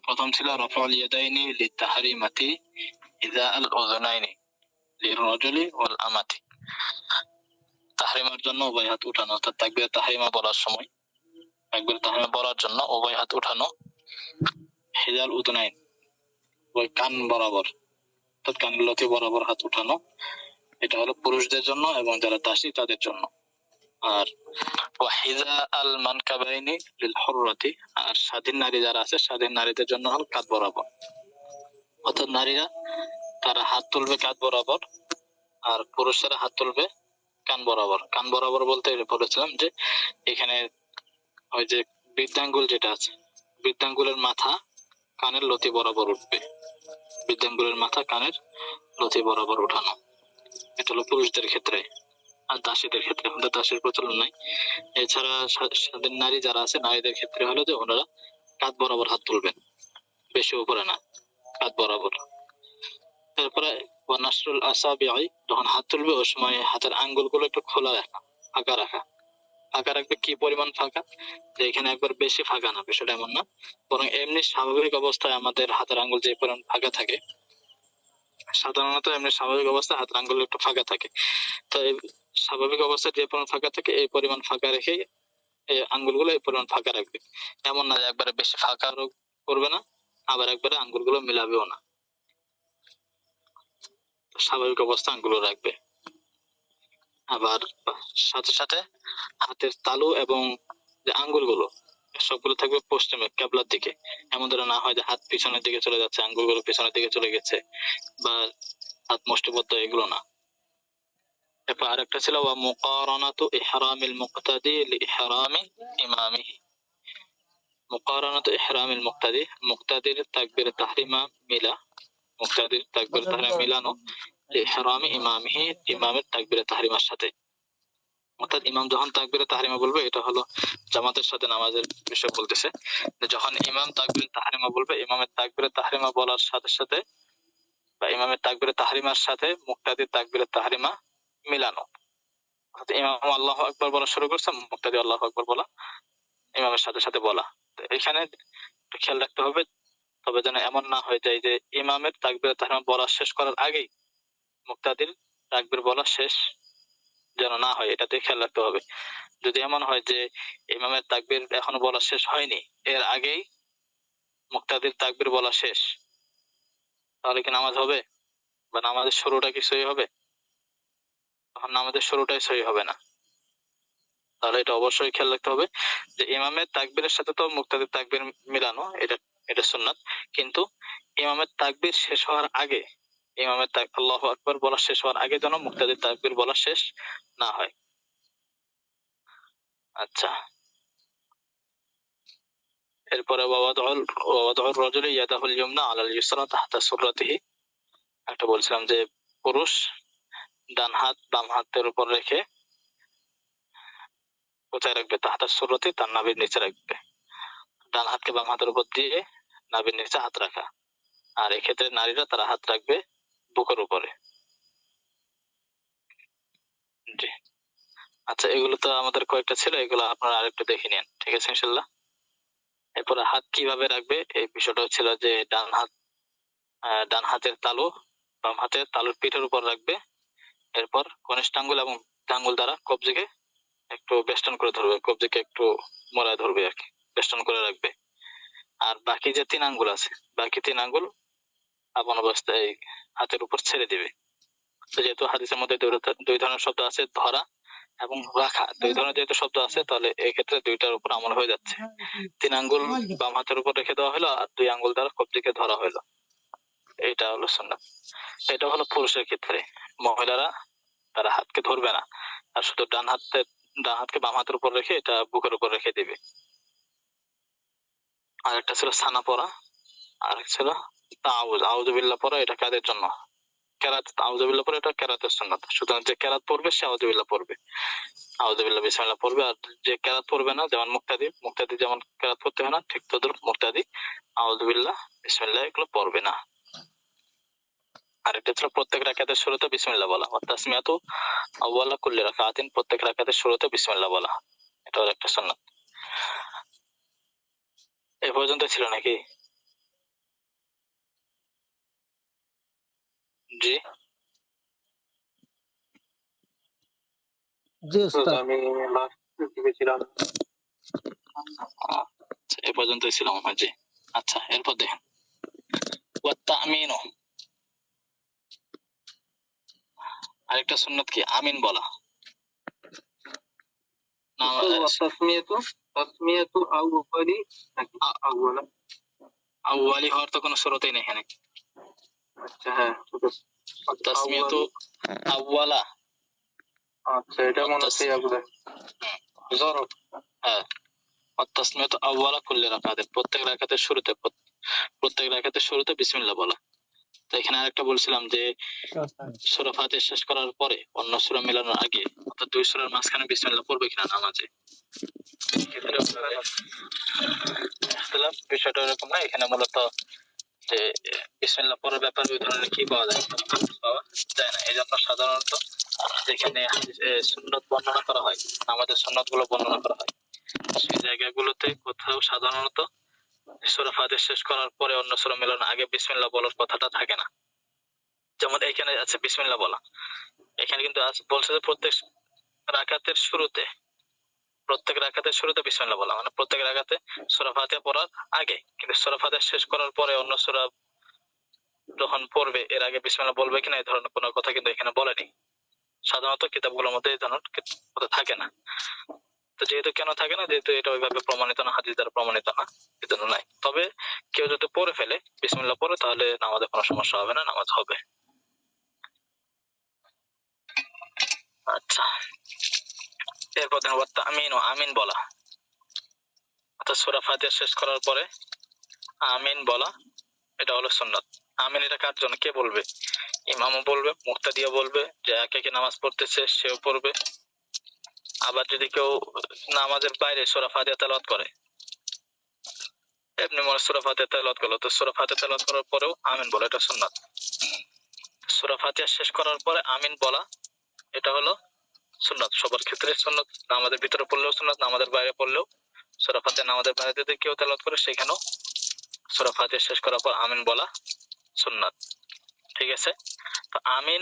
প্রথম ছিল রাফাউল ইয়াদাইনি লিতাহরিমাতি ইযা আল উযুনাইনি লিররাজুলি ওয়াল আমাতি। তাহরিমার জন্য উভয় হাত উঠানো, অর্থাৎ তাকবীরে তাহরিমা বলার সময় তাকবীরে তাহরিমা বলার জন্য উভয় হাত উঠানো। হিজাল উযুনাইন, ওই কান বরাবর, অর্থাৎ কানের লতি বরাবর হাত উঠানো। এটা হলো পুরুষদের জন্য এবং যারা দাসী তাদের জন্য। আর ওয়াহিজা আল মানকাবাইনি লিল হুররাতি, আর স্বাধীন নারী যারা আছে স্বাধীন নারীদের জন্য হল কাঁধ বরাবর, অর্থাৎ নারীরা তারা হাত তুলবে কাঁধ বরাবর আর পুরুষেরা হাত তুলবে কান বরাবর। কান বরাবর বলতে বলেছিলাম যে এখানে ওই যে বৃদ্ধাঙ্গুল যেটা আছে, বৃদ্ধাঙ্গুলের মাথা কানের লতি বরাবর উঠবে, বৃদ্ধাঙ্গুলের মাথা কানের লতি বরাবর উঠানো। এটা হলো পুরুষদের ক্ষেত্রে। আর দাসীদের ক্ষেত্রে আমাদের দাসীর প্রচলন নাই। এছাড়া স্বাধীন নারী যারা আছে নারীদের ক্ষেত্রে হলো যে ওনারা কাঁধ বরাবর হাত তুলবেন, বেশি উপরে না, কাঁধ বরাবর। তারপরে ওয়ানাসরুল আসাবিআই, যখন হাত তুলবে ওই সময় হাতের আঙ্গুলগুলো একটু খোলা রাখা, ফাঁকা রাখা। ফাঁকা রাখবে কি পরিমাণ ফাঁকা, যে এখানে একবার বেশি ফাঁকা না, বিষয়টা এমন না, বরং এমনি স্বাভাবিক অবস্থায় আমাদের হাতের আঙ্গুল যে পরিমাণ ফাঁকা থাকে, সাধারণত এমনি স্বাভাবিক অবস্থায় হাতের আঙ্গুল একটু ফাঁকা থাকে। তো স্বাভাবিক অবস্থায় যে পরিমাণ ফাঁকা থাকে এই পরিমাণ ফাঁকা রেখে এই আঙ্গুলগুলো এই পরিমাণ ফাঁকা রাখবে। এমন না একবারে বেশি ফাঁকা করবে না, আবার একবারে আঙ্গুলগুলো মিলাবেও না, স্বাভাবিক অবস্থা আঙ্গুল রাখবে। আবার সাথে সাথে হাতের তালু এবং যে আঙ্গুলগুলো সবগুলো থাকবে পশ্চিমে, কেবলার দিকে। এমন ধরে না হয় যে হাত পিছনের দিকে চলে যাচ্ছে, আঙ্গুলগুলো পিছনের দিকে চলে গেছে, বা হাত মুষ্টিবদ্ধ, এগুলো না। এরপর আরেকটা ছিল ওয়া মুকারানাতু ইহরামিল মুক্তাদি লিইহরামি ইমামিহি। মুকারানাতু ইহরামিল মুক্তাদি, মুক্তাদির তাকবীরে তাহরিমা মিলা, মুক্তাদির তাকবীরে তাহরিমা মিলানো লিইহরামি ইমামিহি, ইমামের তাকবীরে তাহরিমার সাথে। অর্থাৎ ইমাম যখন তাকবীরে তাহরিমা বলবে, এটা হলো জামাতের সাথে নামাজের বিষয় বলতেছে, যখন ইমাম তাকবীরে তাহরিমা বলবে ইমামের তাকবীরে তাহরিমা বলার সাথে সাথে বা ইমামের তাকবীরে তাহরিমার সাথে মুক্তাদির তাকবীরে তাহরিমা মিলানো। অর্থাৎ ইমাম আল্লাহু আকবার বলা শুরু করছে, মুক্তাদি আল্লাহু আকবার বলা ইমামের সাথে সাথে বলা। তো এখানে একটু খেয়াল রাখতে হবে, তবে যেন এমন না হয়ে যায় যে ইমামের তাকবীরে তাহরিমা বলা শেষ করার আগেই মুক্তাদির তাকবীর বলা শেষ যেন না হয়, এটাতে খেয়াল রাখতে হবে। যদি এমন হয় যে ইমামের তাকবীর এখনো বলা শেষ হয়নি, এর আগেই মুক্তাদির তাকবীর বলা শেষ, তাহলে কি নামাজ হবে? বা নামাজের শুরুটা কি সহি হবে? তখন নামাজের শুরুটাই সহি হবে না। তাহলে এটা অবশ্যই খেয়াল রাখতে হবে যে ইমামের তাকবীরের সাথে তো মুক্তাদির তাকবীর মিলানো, এটা সুন্নাত, কিন্তু ইমামের তাকবীর শেষ হওয়ার আগে, ইমামের আল্লাহু আকবার বলা শেষ হওয়ার আগে যেন মুক্তাদির তাকবীর বলা শেষ না হয়। আচ্ছা, এরপরে ওয়াদাউর রাজুলি ইয়াদাহুল ইয়ুমনা আলাল ইউসরা তাহতা সুররাতিহি, একটা বলছিলাম যে পুরুষ ডান হাত বাম হাতের উপর রেখে কোথায় রাখবে? তাহতা সুররাতি, তার নাভির নিচে রাখবে। ডান হাতকে বাম হাতের উপর দিয়ে নাভির নিচে হাত রাখা। আর এক্ষেত্রে নারীরা তারা হাত রাখবে বুকের উপরে। জি, আচ্ছা, এগুলো তো আমাদের কয়েকটা ছিল, এগুলো আপনারা আরেকটু দেখে নিন, ঠিক আছে ইনশাআল্লাহ। এরপরে হাত কিভাবে রাখবে এই বিষয়টা ছিল যে ডান হাতের তালু বাম হাতের তালুর পিঠের উপর রাখবে। এরপর কনিষ্ঠ আঙ্গুল এবং আঙ্গুল দ্বারা কবজিকে একটু বেষ্টন করে ধরবে, কবজিকে একটু মোড়ায় ধরবে আর কি, বেষ্টন করে রাখবে। আর বাকি যে 3 আঙ্গুল আছে, বাকি 3 আঙ্গুল আপন অবস্থায় হাতের উপর ছেড়ে দিবে। যেহেতু হাদিসের মধ্যে দুই ধরনের শব্দ আছে, ধরা এবং রাখা, দুই ধরনের যেহেতু শব্দ আছে, তাহলে এই ক্ষেত্রে দুইটার উপর আমল হয়ে যাচ্ছে। 3 আঙ্গুল বাম হাতের উপর রেখে দেওয়া হলো আর 2 আঙ্গুল দ্বারা কবজিকে ধরা হলো, এটা হলো সুন্নাত। এটা হলো পুরুষের ক্ষেত্রে। মহিলারা তারা হাতকে ধরবে না, আর শুধু ডান হাতকে বাম হাতের উপর রেখে এটা বুকের উপর রেখে দিবে। আর একটা ছিল সানা পড়া, আর ছিল আউযু বিল্লাহ পড়া, এটা কাদের জন্য? কেরাত। আউযু বিল্লাহ পড়া এটা কেরাতের সুন্নাত। সুতরাং যে কেরাত পড়বে সে আউযু বিল্লাহ পড়বে, আউযু বিল্লাহ বিসমিল্লাহ পড়বে। আর যে কেরাত পড়বে না, যেমন মুক্তাদি যেমন কেরাত পড়তে হয় না, ঠিক তদ্রুপ মুক্তাদি আউযু বিল্লাহ বিসমিল্লাহ এগুলো পড়বে না। আর এটা ছিল প্রত্যেক রাকাতের শুরুতে বিসমিল্লাহ বলা, তাসমিয়াতু আউয়ালা কুল্লি রাকাতিন, প্রত্যেক রাকাতের শুরুতে বিসমিল্লাহ বলা, এটাও একটা সুন্নাত। এই পর্যন্ত ছিল নাকি? জি জি উস্তাদ। আমি লাস্ট দিকে ছিলাম। আচ্ছা, এ পর্যন্তই ছিল মনে হয়। জি আচ্ছা, এরপর দেখেন ওয়াত্তামিনু, আরেকটা সুন্নাত কি আমিন বলা। না তাসমিয়াতু আউয়ালি নাকি আউয়ালা? আউয়ালি হওয়ার তো কোনো শরতই নেই এখানে। আচ্ছা হ্যাঁ ঠিক আছে। তাসমিয়াতু আউয়ালা। আচ্ছা এটা মনে হচ্ছে আগুলা জরব। হ্যাঁ, তাসমিয়াতু আউয়ালা কুল্লি রাকাতের, প্রত্যেক রাকাতের শুরুতে, প্রত্যেক রাকাতের শুরুতে বিসমিল্লাহ বলা। তো এখানে আরেকটা বলছিলাম যে সূরা ফাতিহা শেষ করার পরে অন্য সূরা মেলানোর আগে, অর্থাৎ দুই সূরার মাঝখানে বিসমিল্লাহ পড়বে কিনা নামাজে। ইখতিলাফ বিষয়টা এরকম না, এখানে মূলত যে বিসমিল্লাহ পড়ার ব্যাপারে ওই ধরনের কি পাওয়া যায়, পাওয়া যায় না। এই জন্য সাধারণত যেখানে সুন্নত বর্ণনা করা হয়, আমাদের সুন্নত গুলো বর্ণনা করা হয়, সেই জায়গাগুলোতে কোথাও সাধারণত সূরা ফাতিহা শেষ করার পরে অন্য সূরা মেলানোর আগে বিসমিল্লাহ বলার কথাটা থাকে না। যেমন এখানে আছে বিসমিল্লাহ বলা, এখানে কিন্তু বলছে যে প্রত্যেক রাকাতের শুরুতে, প্রত্যেক রাকাতের শুরুতে বিসমিল্লাহ বলা, মানে প্রত্যেক রাকাতে সূরা ফাতিহা পড়ার আগে। কিন্তু সূরা ফাতিহা শেষ করার পরে অন্য সূরা যখন পড়বে এর আগে বিসমিল্লাহ বলবে কিনা এই ধরনের কোনো কথা কিন্তু এখানে বলেনি। সাধারণত কিতাবগুলোর মধ্যে এই ধরনের কথা থাকে না। তো যেহেতু কেন থাকে না, যেহেতু এটা ওইভাবে প্রমাণিত না, হাদিস দ্বারা প্রমাণিত না, এজন্য নাই। তবে কেউ যদি পড়ে ফেলে বিসমিল্লাহ পড়ে, তাহলে নামাজে কোনো সমস্যা হবে না, নামাজ হবে। আচ্ছা, এরপর দেখেন ওয়াত্তামিনু, আমিন বলা, অর্থাৎ সূরা ফাতিহা শেষ করার পরে আমিন বলা, এটা হলো সুন্নাত। আমিন এটা কার জন্য, কে বলবে? ইমামও বলবে, মুক্তাদিও বলবে, যে একে একে নামাজ পড়তেছে সেও পড়বে। আবার যদি কেউ নামাজের বাইরে সূরা ফাতিহা তেলাওয়াত করে, এমনি মনে সূরা ফাতিহা তেলাওয়াত করলো, তো সূরা ফাতিহা তেলাওয়াত করার পরেও আমিন বলা, এটা সুন্নাত। সূরা ফাতিহা শেষ করার পরে আমিন বলা, এটা হলো সুন্নাত, সবার ক্ষেত্রে সুন্নাত। নামাজের ভিতরে পড়লেও সুন্নাত, নামাজের বাইরে পড়লেও। সূরা ফাতিহা নামাজের বাইরে যদি কেউ তেলাওয়াত করে, সেখানেও সূরা ফাতিহা শেষ করার পর আমিন বলা সুন্নাত। ঠিক আছে? তো আমিন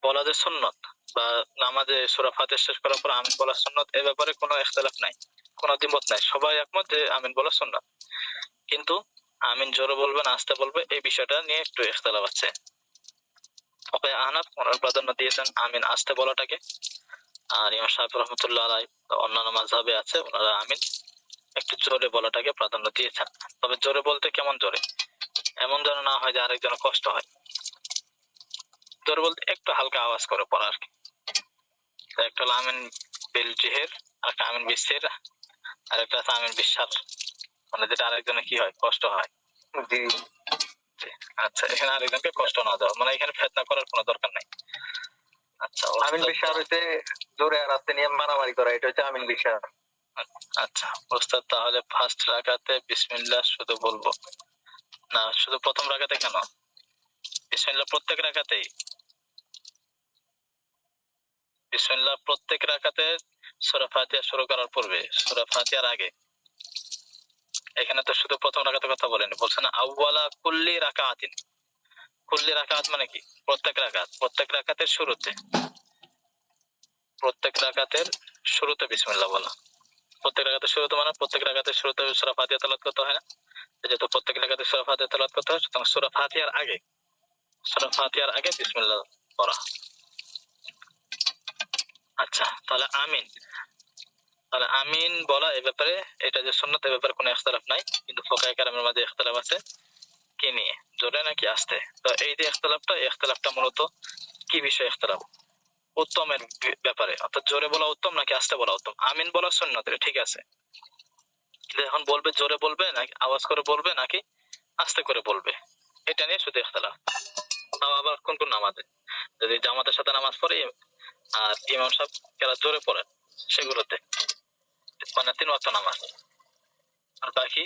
বলা যে সুন্নাত, বা নামাজে সূরা ফাতিহা শেষ করার পর আমিন বলা সুন্নাত, এ ব্যাপারে কোনো ইখতিলাফ নাই, কোনো দ্বিমত নাই, সবাই একমত যে আমিন বলা সুন্নাত। কিন্তু আমিন জোরে বলবে না আস্তে বলবে, এই বিষয়টা নিয়ে একটু ইখতিলাফ আছে। ওকে আহনাফ ওনারা প্রাধান্য দিয়েছেন আমিন আস্তে বলাটাকে, আর ইমাম শাফি রহমতুল্লাহ আলাইহি অন্যান্য মাযহাবে আছে ওনারা আমিন একটু জোরে বলাটাকে প্রাধান্য দিয়েছেন। তবে জোরে বলতে কেমন জোরে, এমন যেন না হয় যে আরেকজনের কষ্ট হয়। জোরে বলতে একটু হালকা আওয়াজ করে পড়া আর কি। একটা হলো আমিন বিল জিহের, আর একটা আমিন বিসির, আর একটা আছে আমিন বিশাল, মানে যেটা আরেকজনের কি হয়, কষ্ট হয়। জি আচ্ছা, এখানে আরেকজনকে কষ্ট না দেওয়া, মানে এখানে ফেতনা করার কোনো দরকার নাই। আচ্ছা, আমিন বিশাল হচ্ছে জোরে আর আস্তে নিয়ে মারামারি করা, এটা হচ্ছে আমিন বিশাল। আচ্ছা ওস্তাদ, তাহলে ফার্স্ট রাকাতে বিসমিল্লাহ শুধু বলবো না, শুধু প্রথম রাকাতে কেন? বিসমিল্লাহ প্রত্যেক রাকাতেই, বিসমিল্লাহ প্রত্যেক রাকাতে সূরা ফাতিহা শুরু করার পূর্বে, সূরা ফাতিহার আগে। এখানে তো শুধু প্রথম রাকাতের কথা বলেনি, বলছেন আউয়ালা কুল্লি রাকাতিন। কুল্লি রাকাত মানে কি? প্রত্যেক রাকাত, প্রত্যেক রাকাতের শুরুতে, প্রত্যেক রাকাতের শুরুতে বিসমিল্লাহ বলা। প্রত্যেক রাকাতের শুরুতে মানে প্রত্যেক রাকাতের শুরুতে সূরা ফাতিহা তেলাওয়াত করতে হয় না? যেহেতু প্রত্যেক রাকাতে সূরা ফাতিহা তেলাওয়াত করতে হয়, সুতরাং সূরা ফাতিহার আগে, সূরা ফাতিহার আগে বিসমিল্লাহ পড়া। আচ্ছা, তাহলে আমিন, তাহলে আমিন বলা এই ব্যাপারে, এটা যে সুন্নাত এ ব্যাপারে কোনো ইখতিলাফ নাই, কিন্তু ফুকাহায়ে কেরামের মাঝে ইখতিলাফ আছে কি নিয়ে, জোরে নাকি আস্তে। তো এই যে ইখতিলাফটা মূলত কি বিষয়ে ইখতিলাফ? উত্তমের ব্যাপারে, অর্থাৎ জোরে বলা উত্তম নাকি আস্তে বলা উত্তম। আমিন বলা সুন্নাত, ঠিক আছে, কিন্তু এখন বলবে জোরে বলবে নাকি আওয়াজ করে বলবে নাকি আস্তে করে বলবে, এটা নিয়ে শুধু ইখতিলাফ। তাও আবার কোন কোন নামাজে, যদি জামাতের সাথে নামাজ পড়ে আর ইমাম সাহেব যারা জোরে পড়েন সেগুলোতে, মানে 3 ওয়াক্ত নামাজ, আর বাকি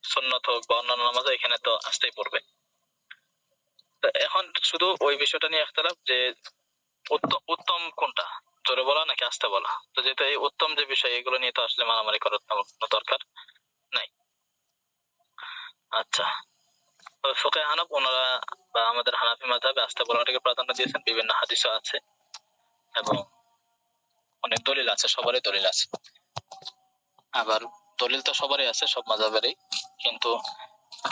সুন্নত হোক বা অন্যান্য নামাজে এখানে তো আস্তেই পড়বে। তো এখন শুধু ওই বিষয়টা নিয়ে ইখতিলাফ যে উত্তম কোনটা, জোরে বলা নাকি আস্তে বলা। তো যেহেতু এই উত্তম যে বিষয়, এগুলো নিয়ে তো আসলে মারামারি করার কোনো দরকার নাই। আচ্ছা, ফুকাহায়ে হানাফ ওনারা বা আমাদের হানাফি মাযহাবে আস্তে বলাটাকে প্রাধান্য দিয়েছেন, বিভিন্ন হাদিসও আছে এবং অনেক দলিল আছে, সবারই দলিল আছে। আবার দলিল তো সবারই আছে, সব মাযহাবেরই, কিন্তু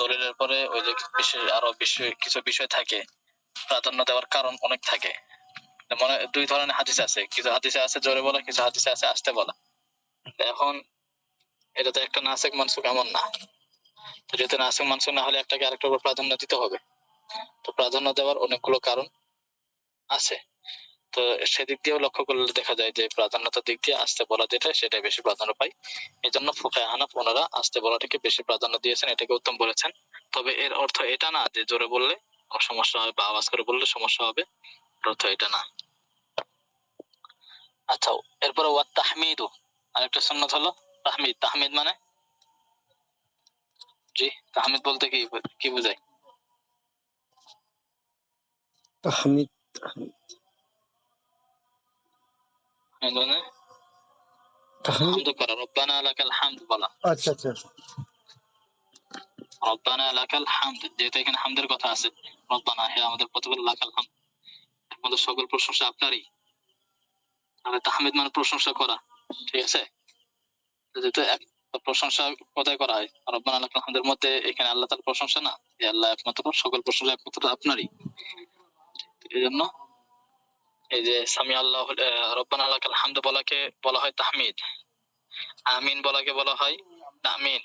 দলিলের পরে ওই যে বিশেষ আরো কিছু বিষয় থাকে, প্রাধান্য দেওয়ার কারণ অনেক থাকে। মানে দুই ধরনের হাদিস আছে, কিছু হাদিসে আছে জোরে বলা, কিছু হাদিসে আছে আস্তে বলা। এখন এটা তো একটা নাসিখ মানসুখ এমন না, তো যেহেতু নাসিখ মানসুখ না হলে একটাকে আরেকটার উপর প্রাধান্য দিতে হবে, তো প্রাধান্য দেওয়ার অনেকগুলো কারণ আছে। তো সেদিক দিয়েও লক্ষ্য করলে দেখা যায় যে প্রাধান্যতার দিক দিয়ে আস্তে বলা যেটা সেটাই বেশি প্রাধান্য পায়। এই জন্য ফুকায়ে হানাফ ওনারা আস্তে বলাটাকে বেশি প্রাধান্য দিয়েছেন, এটাকে উত্তম বলেছেন। তবে এর অর্থ এটা না যে জোরে বললে সমস্যা হবে বা আওয়াজ করে বললে সমস্যা হবে, এর অর্থ এটা না। আচ্ছা, এরপরে ওয়াত তাহমিদু আরেকটা সুন্নাত হলো তাহমিদ। তাহমিদ মানে, জি তাহমিদ বলতে কি কি বোঝায়? তাহমিদ মানে তাহমিদ হামদ করা, রব্বানা লাকাল হামদ বলা। আচ্ছা আচ্ছা রব্বানা লাকাল হামদ, যেহেতু এখানে হামদের কথা আছে, রব্বানা হে আমাদের প্রতিপালক, লাকাল হামদ আমাদের সকল প্রশংসা আপনারই। তাহলে তাহমিদ মানে প্রশংসা করা, ঠিক আছে? যেহেতু এক প্রশংসা কোথায় করা হয়, রব্বানা লাকাল হামদের মধ্যে, এখানে আল্লাহ তাআলার প্রশংসা না, যে আল্লাহ একমাত্র, সকল প্রশংসা একমাত্র আপনারই। এই জন্য এই যে সামি আল্লাহ রব্বানা লাকাল হামদ বলাকে বলা হয় তাহমিদ, আমিন বলাকে বলা হয় তামিন,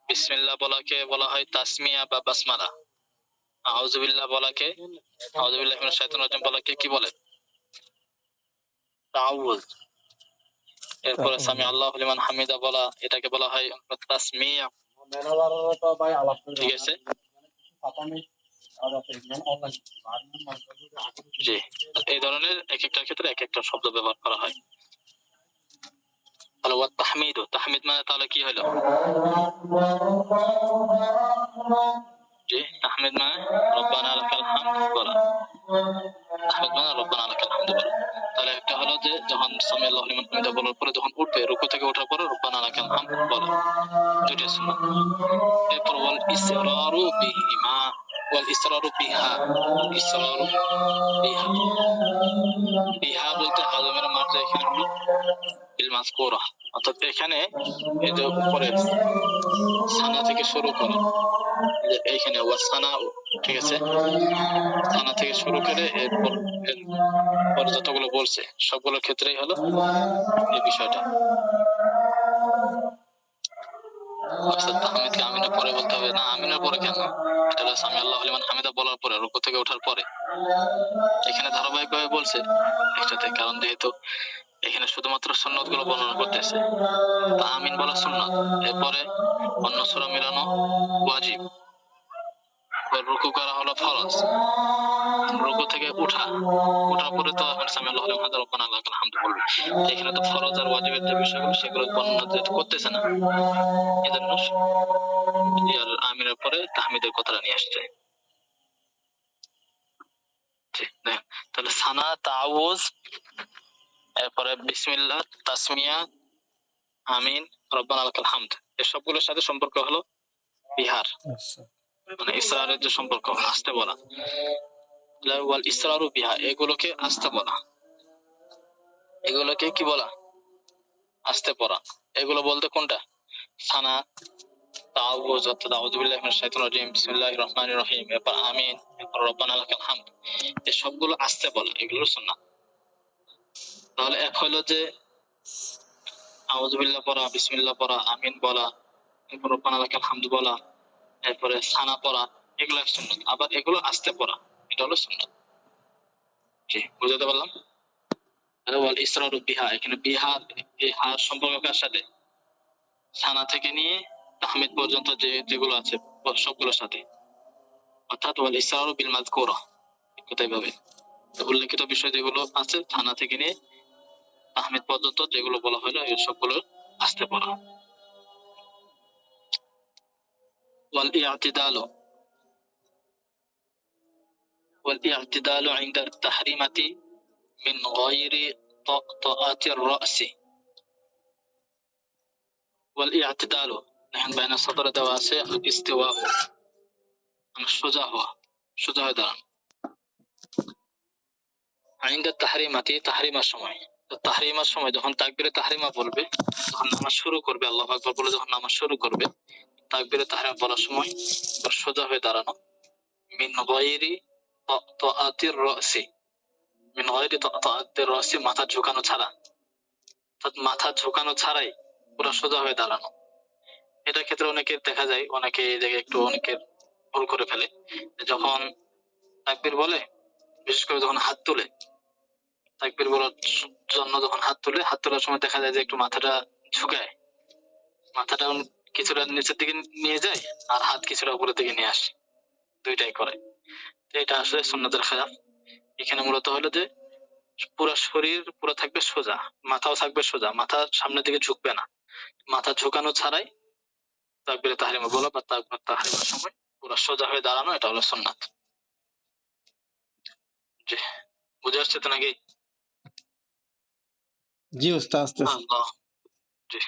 বিসমিল্লাহ বলাকে বলা হয় তাসমিয়া বা বাসমালা, আউযুবিল্লাহ বলাকে, আউযুবিল্লাহি মিনাশ শাইতানির রাজিম বলাকে কি বলে? তাআউযুজ। এরপরে সামি আল্লাহু লিমান হামিদা বলা, এটাকে বলা হয় তাসমিয়া, ঠিক আছে? জি, এই ধরনের এক একটার ক্ষেত্রে এক একটা শব্দ ব্যবহার করা হয়। তাহলে ওয়াত তাহমিদু, তাহমিদ মানে তাহলে কি হলো? জি, তাহমিদ মানে রব্বানা লাকাল হামদ বলা, তাহমিদ মানে রব্বানা লাকাল হামদ বলা। তাহলে একটা হলো যে যখন সামি আল্লাহু লিমান হামিদা বলার পরে যখন উঠবে, রুকু থেকে ওঠার পরে রব্বানা লাকাল হামদ বলা, দুইটা সুন্নাত। এরপর ওয়াল ইসরারু বিহিমা, ওয়াল ইসরারু বিহা, ইসরারু বিহা, বিহা বলতে হাজমের মাত্রা এখানে হলো বিল মাযকুরা, অর্থাৎ এখানে এই যে উপরে সানা থেকে শুরু করে, যে এইখানে ওয়াসানা, ঠিক আছে, সানা থেকে শুরু করে এরপর যতগুলো বলছে সবগুলোর ক্ষেত্রেই হলো এই বিষয়টা। আচ্ছা, তাহমিদকে আমিনের পরে বলতে হবে না? আমিনের পরে কেন? এটা হলো সামি আল্লাহু লিমান হামিদা বলার পরে, রুকু থেকে ওঠার পরে। এখানে ধারাবাহিকভাবে বলছে একসাথে, কারণ যেহেতু এখানে শুধুমাত্র সুন্নত গুলো বর্ণনা করতেছে, তা আমিন বলা সুন্নত, এরপরে অন্য সূরা মিলানো ওয়াজিব, রুকু করা হলো ফরজ, রুকু থেকে ওঠার পরে তো এখন সামি আল্লাহু লিমান হামিদা রব্বানা লাকাল হামদ বলবে। এখানে তো ফরজ আর ওয়াজিবের যে বিষয়গুলো সেগুলো বর্ণনা করতেছে না, এজন্য ইয়ার আমিনের পরে তাহমিদের কথাটা নিয়ে আসছে। তাহলে সানা, তাআউয, এরপরে বিসমিল্লাহ, তাসমিয়া, আমিন, রব্বানা লাকাল হামদ, এই সবগুলোর সাথে সম্পর্ক হলো বিহার, আচ্ছা মানে ইসরারের যে সম্পর্ক, আস্তে বলা। ওয়াল ইসরারু বিহা, এগুলোকে আস্তে বলা, এগুলোকে কি বলা? আস্তে পড়া। এগুলো বলতে কোনটা? সানা, তাআউযু, অর্থাৎ আউযু বিল্লাহি মিনাশ শাইতানির রাজিম, বিসমিল্লাহির রহমানির রহিম, এরপর আমিন, এরপর রব্বানা লাকাল হামদ, এই সবগুলো আস্তে বলা, এগুলো সুন্নাত। তাহলে এক হলো যে আউযু বিল্লাহ পড়া, বিসমিল্লাহ পড়া, আমিন বলা, এরপর রব্বানা লাকাল হামদ বলা, এরপরে সানা পড়া, এগুলো সুন্নাত। আবার এগুলো আস্তে পড়া, এটা হলো সুন্নাত। জি, বুঝাতে পারলাম? আর ওয়াল ইসরারু বিহা, এখানে বিহা, এই হা সম্পর্ক কার সাথে? সানা থেকে নিয়ে তাহমিদ পর্যন্ত যেগুলো আছে সবগুলোর সাথে, অর্থাৎ ওয়াল ইসরারু বিল মাযকুরা, কোথায় ভাবে উল্লেখিত বিষয় যেগুলো আছে সানা থেকে নিয়ে তাহমিদ পর্যন্ত যেগুলো বলা হলো, এই সবগুলো আস্তে পড়া। ওয়াল ইআতিদালু, ওয়াল ইআতিদালু ইনদা তাহরিমাতি মিন গায়রি তাআতির রাসি, ওয়াল ইআতিদালু, এখানে বাইনা সদরে দেওয়া আছে ইস্তিওয়া, মানে সোজা হওয়া, সোজা হয়ে দাঁড়ানো। আইনদা তাহরিমাতি, তাহরিমার সময়। তো তাহরিমার সময় যখন তাকবীরে তাহরিমা বলবে, যখন নামাজ শুরু করবে, আল্লাহু আকবার বলে যখন নামাজ শুরু করবে, তাকবীরে তাহরিমা বলার সময় সোজা হয়ে দাঁড়ানো। মিন গায়রি তাআতির রাসি, মিন গায়রি তাআতির রাসি, মাথা ঝুঁকানো ছাড়া, অর্থাৎ মাথা ঝুঁকানো ছাড়াই পুরো সোজা হয়ে দাঁড়ানো। এটা ক্ষেত্রে অনেকের দেখা যায়, অনেকে এই জায়গায় একটু অনেকের ভুল করে ফেলে। যখন তাকবীর বলে, বিশেষ করে যখন হাত তুলে, তাকবীর বলার জন্য যখন হাত তুলে, হাত তোলার সময় দেখা যায় যে একটু মাথাটা ঝুঁকায়, মাথাটা কিছুটা নিচের দিকে নিয়ে যায় আর হাত কিছুটা উপরের দিকে নিয়ে আসে, দুইটাই করে। তো এটা আসলে সুন্নাতের খেলাফ। এখানে মূলত হলো যে পুরো শরীর পুরো থাকবে সোজা, মাথাও থাকবে সোজা, মাথা সামনের দিকে ঝুঁকবে না, মাথা ঝুঁকানো ছাড়াই তাকবীরে তাহরিমা বলা বা তাকবীর তাহরিমার সময় পুরো সোজা হয়ে দাঁড়ানো, এটা হলো সুন্নাত। জি, বুঝে আসছে তো নাকি? জি উস্তাদ, আসতেছে। আল্লাহ। জি।